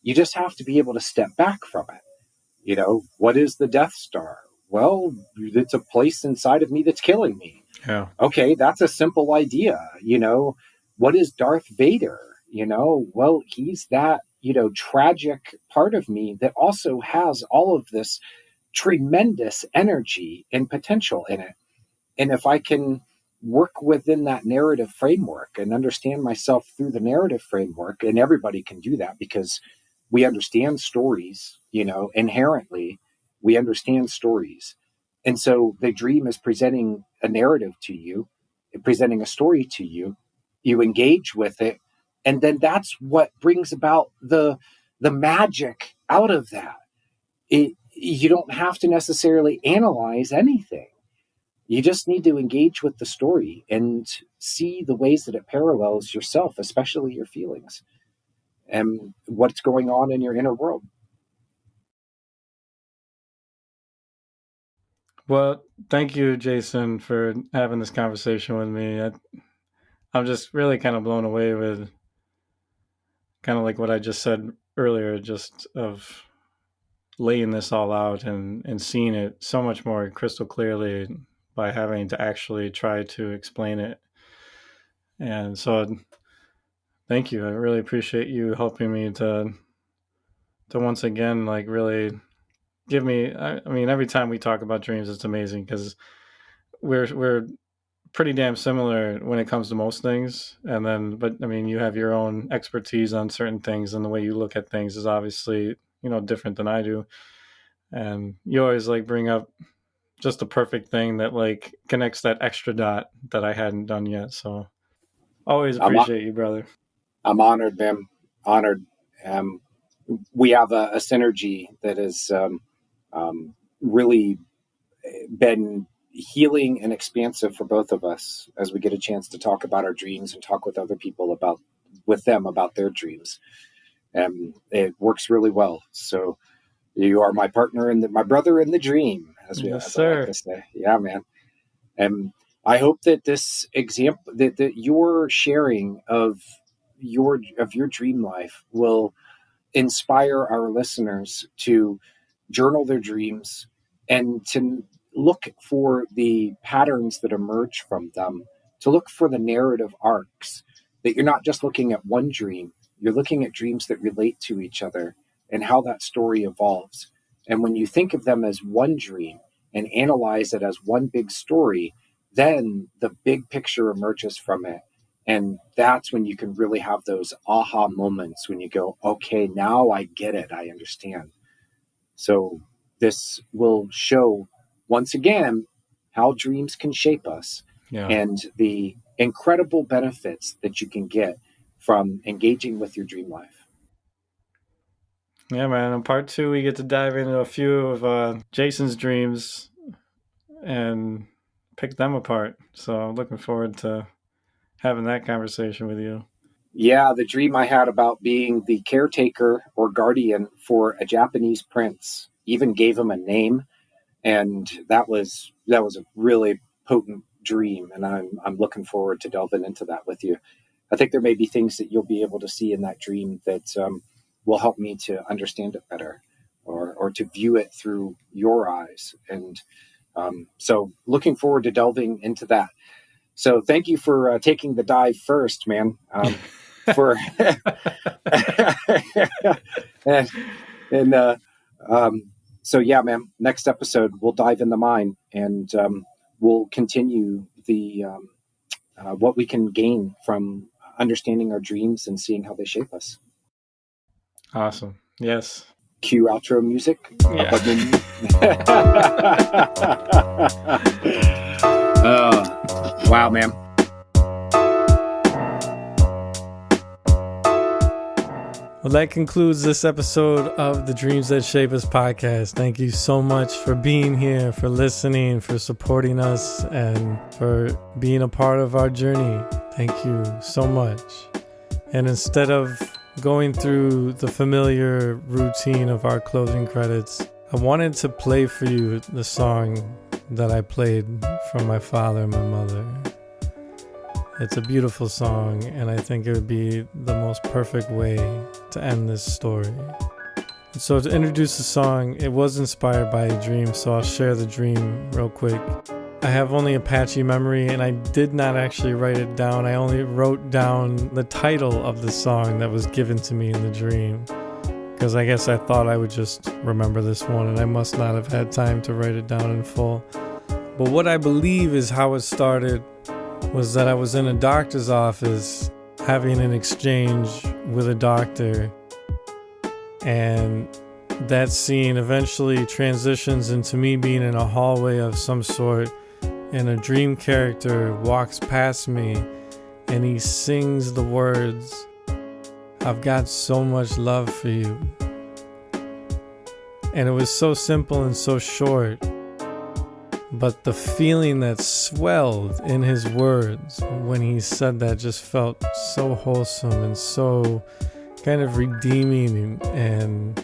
You just have to be able to step back from it. What is the Death Star? Well, it's a place inside of me that's killing me. Yeah. Okay, that's a simple idea. What is Darth Vader? Well, he's that, tragic part of me that also has all of this tremendous energy and potential in it. And if I can work within that narrative framework and understand myself through the narrative framework, and everybody can do that because we understand stories, inherently, we understand stories. And so the dream is presenting a narrative to you, presenting a story to you, you engage with it, and then that's what brings about the magic out of that. You don't have to necessarily analyze anything. You just need to engage with the story and see the ways that it parallels yourself, especially your feelings and what's going on in your inner world. Well, thank you, Jason, for having this conversation with me. I'm just really kind of blown away with kind of like what I just said earlier, just of laying this all out and seeing it so much more crystal clearly by having to actually try to explain it. And so thank you. I really appreciate you helping me to once again, like, really give me, I mean, every time we talk about dreams, it's amazing because we're pretty damn similar when it comes to most things. And then, but I mean, you have your own expertise on certain things, and the way you look at things is obviously, different than I do. And you always like bring up just the perfect thing that like connects that extra dot that I hadn't done yet. So always appreciate you, brother. I'm honored, man. Honored. We have a synergy that has really been healing and expansive for both of us as we get a chance to talk about our dreams and talk with other people with them about their dreams. It works really well. So you are my partner and my brother in the dream, as I like to say. Yeah, man. And I hope that this example that your sharing of your dream life will inspire our listeners to journal their dreams and to look for the patterns that emerge from them, to look for the narrative arcs, that you're not just looking at one dream, you're looking at dreams that relate to each other and how that story evolves. And when you think of them as one dream and analyze it as one big story, then the big picture emerges from it. And that's when you can really have those aha moments when you go, okay, now I get it. I understand. So this will show once again how dreams can shape us, and the incredible benefits that you can get from engaging with your dream life. Yeah, man. In part 2, we get to dive into a few of Jason's dreams and pick them apart. So I'm looking forward to having that conversation with you. Yeah, the dream I had about being the caretaker or guardian for a Japanese prince, even gave him a name. and that was a really potent dream, and I'm looking forward to delving into that with you. I think there may be things that you'll be able to see in that dream that will help me to understand it better, or to view it through your eyes. And so looking forward to delving into that. So thank you for taking the dive first, man. For and so yeah, man. Next episode we'll dive in the mind, and we'll continue the what we can gain from understanding our dreams and seeing how they shape us. Awesome. Yes. Cue outro music. Yeah. Wow, man. Well, that concludes this episode of the Dreams That Shape Us podcast. Thank you so much for being here, for listening, for supporting us, and for being a part of our journey. Thank you so much. And instead of going through the familiar routine of our closing credits, I wanted to play for you the song that I played for my father and my mother. It's a beautiful song, and I think it would be the most perfect way to end this story. So to introduce the song, it was inspired by a dream, so I'll share the dream real quick. I have only a patchy memory, and I did not actually write it down. I only wrote down the title of the song that was given to me in the dream, because I guess I thought I would just remember this one, and I must not have had time to write it down in full. But what I believe is how it started was that I was in a doctor's office having an exchange with a doctor, and that scene eventually transitions into me being in a hallway of some sort, and a dream character walks past me and he sings the words, "I've got so much love for you." And it was so simple and so short, but the feeling that swelled in his words when he said that just felt so wholesome and so kind of redeeming and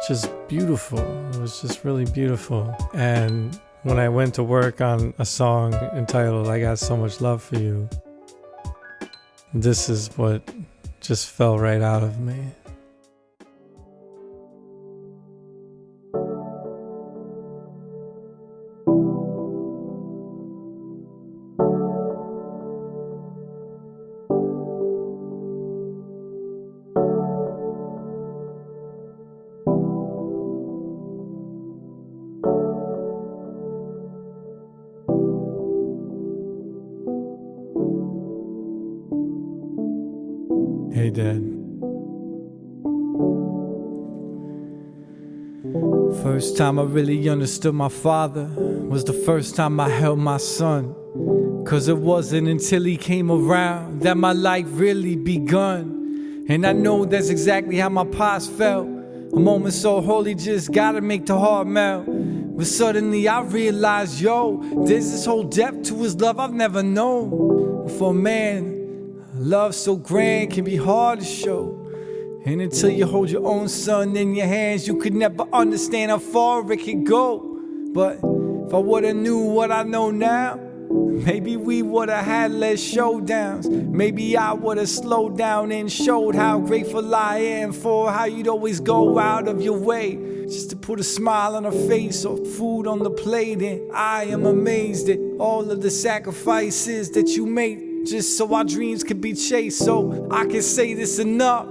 just beautiful. It was just really beautiful. And when I went to work on a song entitled "I Got So Much Love for You," this is what just fell right out of me. Hey, Dad. First time I really understood my father was the first time I held my son. 'Cause it wasn't until he came around that my life really begun. And I know that's exactly how my pops felt. A moment so holy just gotta make the heart melt. But suddenly I realized, yo, there's this whole depth to his love I've never known. For a man, love so grand can be hard to show. And until you hold your own son in your hands, you could never understand how far it could go. But if I would've knew what I know now, maybe we would've had less showdowns. Maybe I would've slowed down and showed how grateful I am for how you'd always go out of your way just to put a smile on her face or food on the plate. And I am amazed at all of the sacrifices that you made just so our dreams could be chased. So I can say this enough.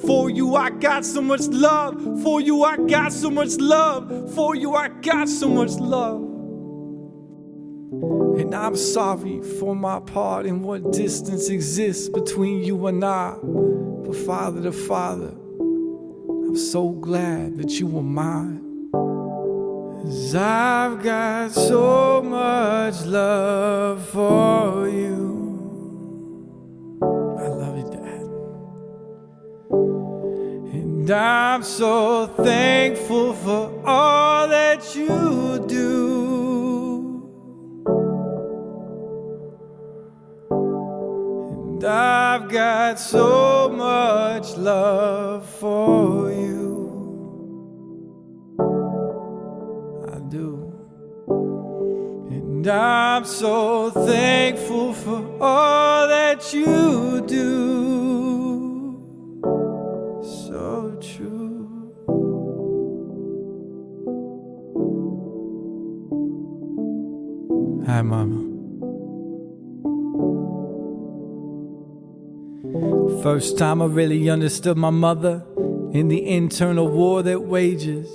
For you I got so much love. For you I got so much love. For you I got so much love. And I'm sorry for my part in what distance exists between you and I. But father to father, I'm so glad that you were mine. 'Cause I've got so much love for you. I love you, Dad. And I'm so thankful for all that you do. And I've got so much love for you. I I'm so thankful for all that you do. So true. Hi, Mama. First time I really understood my mother in the internal war that wages.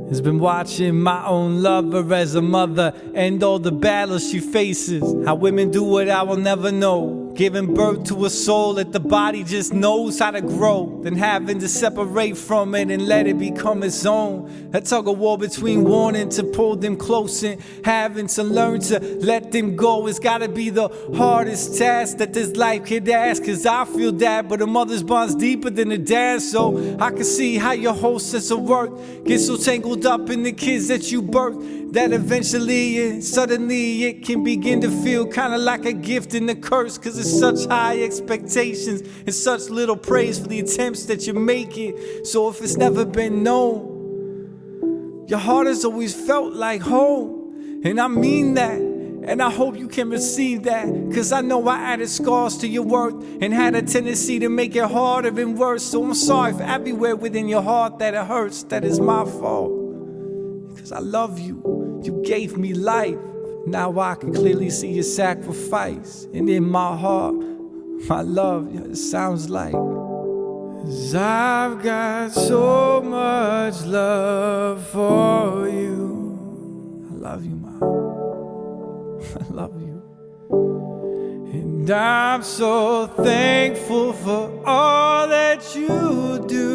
Has been watching my own lover as a mother and all the battles she faces. How women do what I will never know, giving birth to a soul that the body just knows how to grow, then having to separate from it and let it become its own. A tug of war between wanting to pull them close and having to learn to let them go. It's gotta be the hardest task that this life could ask, cause I feel that, but a mother's bond's deeper than a dad. So I can see how your whole sense of worth gets so tangled up in the kids that you birthed, that eventually and suddenly it can begin to feel kinda like a gift and a curse, cause it's such high expectations and such little praise for the attempts that you're making. So if it's never been known, your heart has always felt like home, and I mean that. And I hope you can receive that, cause I know I added scars to your worth and had a tendency to make it harder and worse. So I'm sorry for everywhere within your heart that it hurts. That is my fault, cause I love you. You gave me life. Now I can clearly see your sacrifice. And in my heart, my love, it sounds like, 'cause I've got so much love for you. I love you, Mom. I love you. And I'm so thankful for all that you do.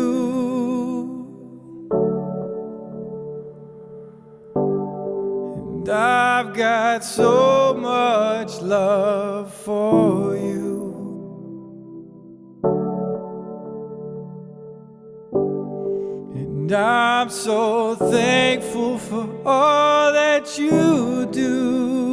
And I've got so much love for you. And I'm so thankful for all that you do.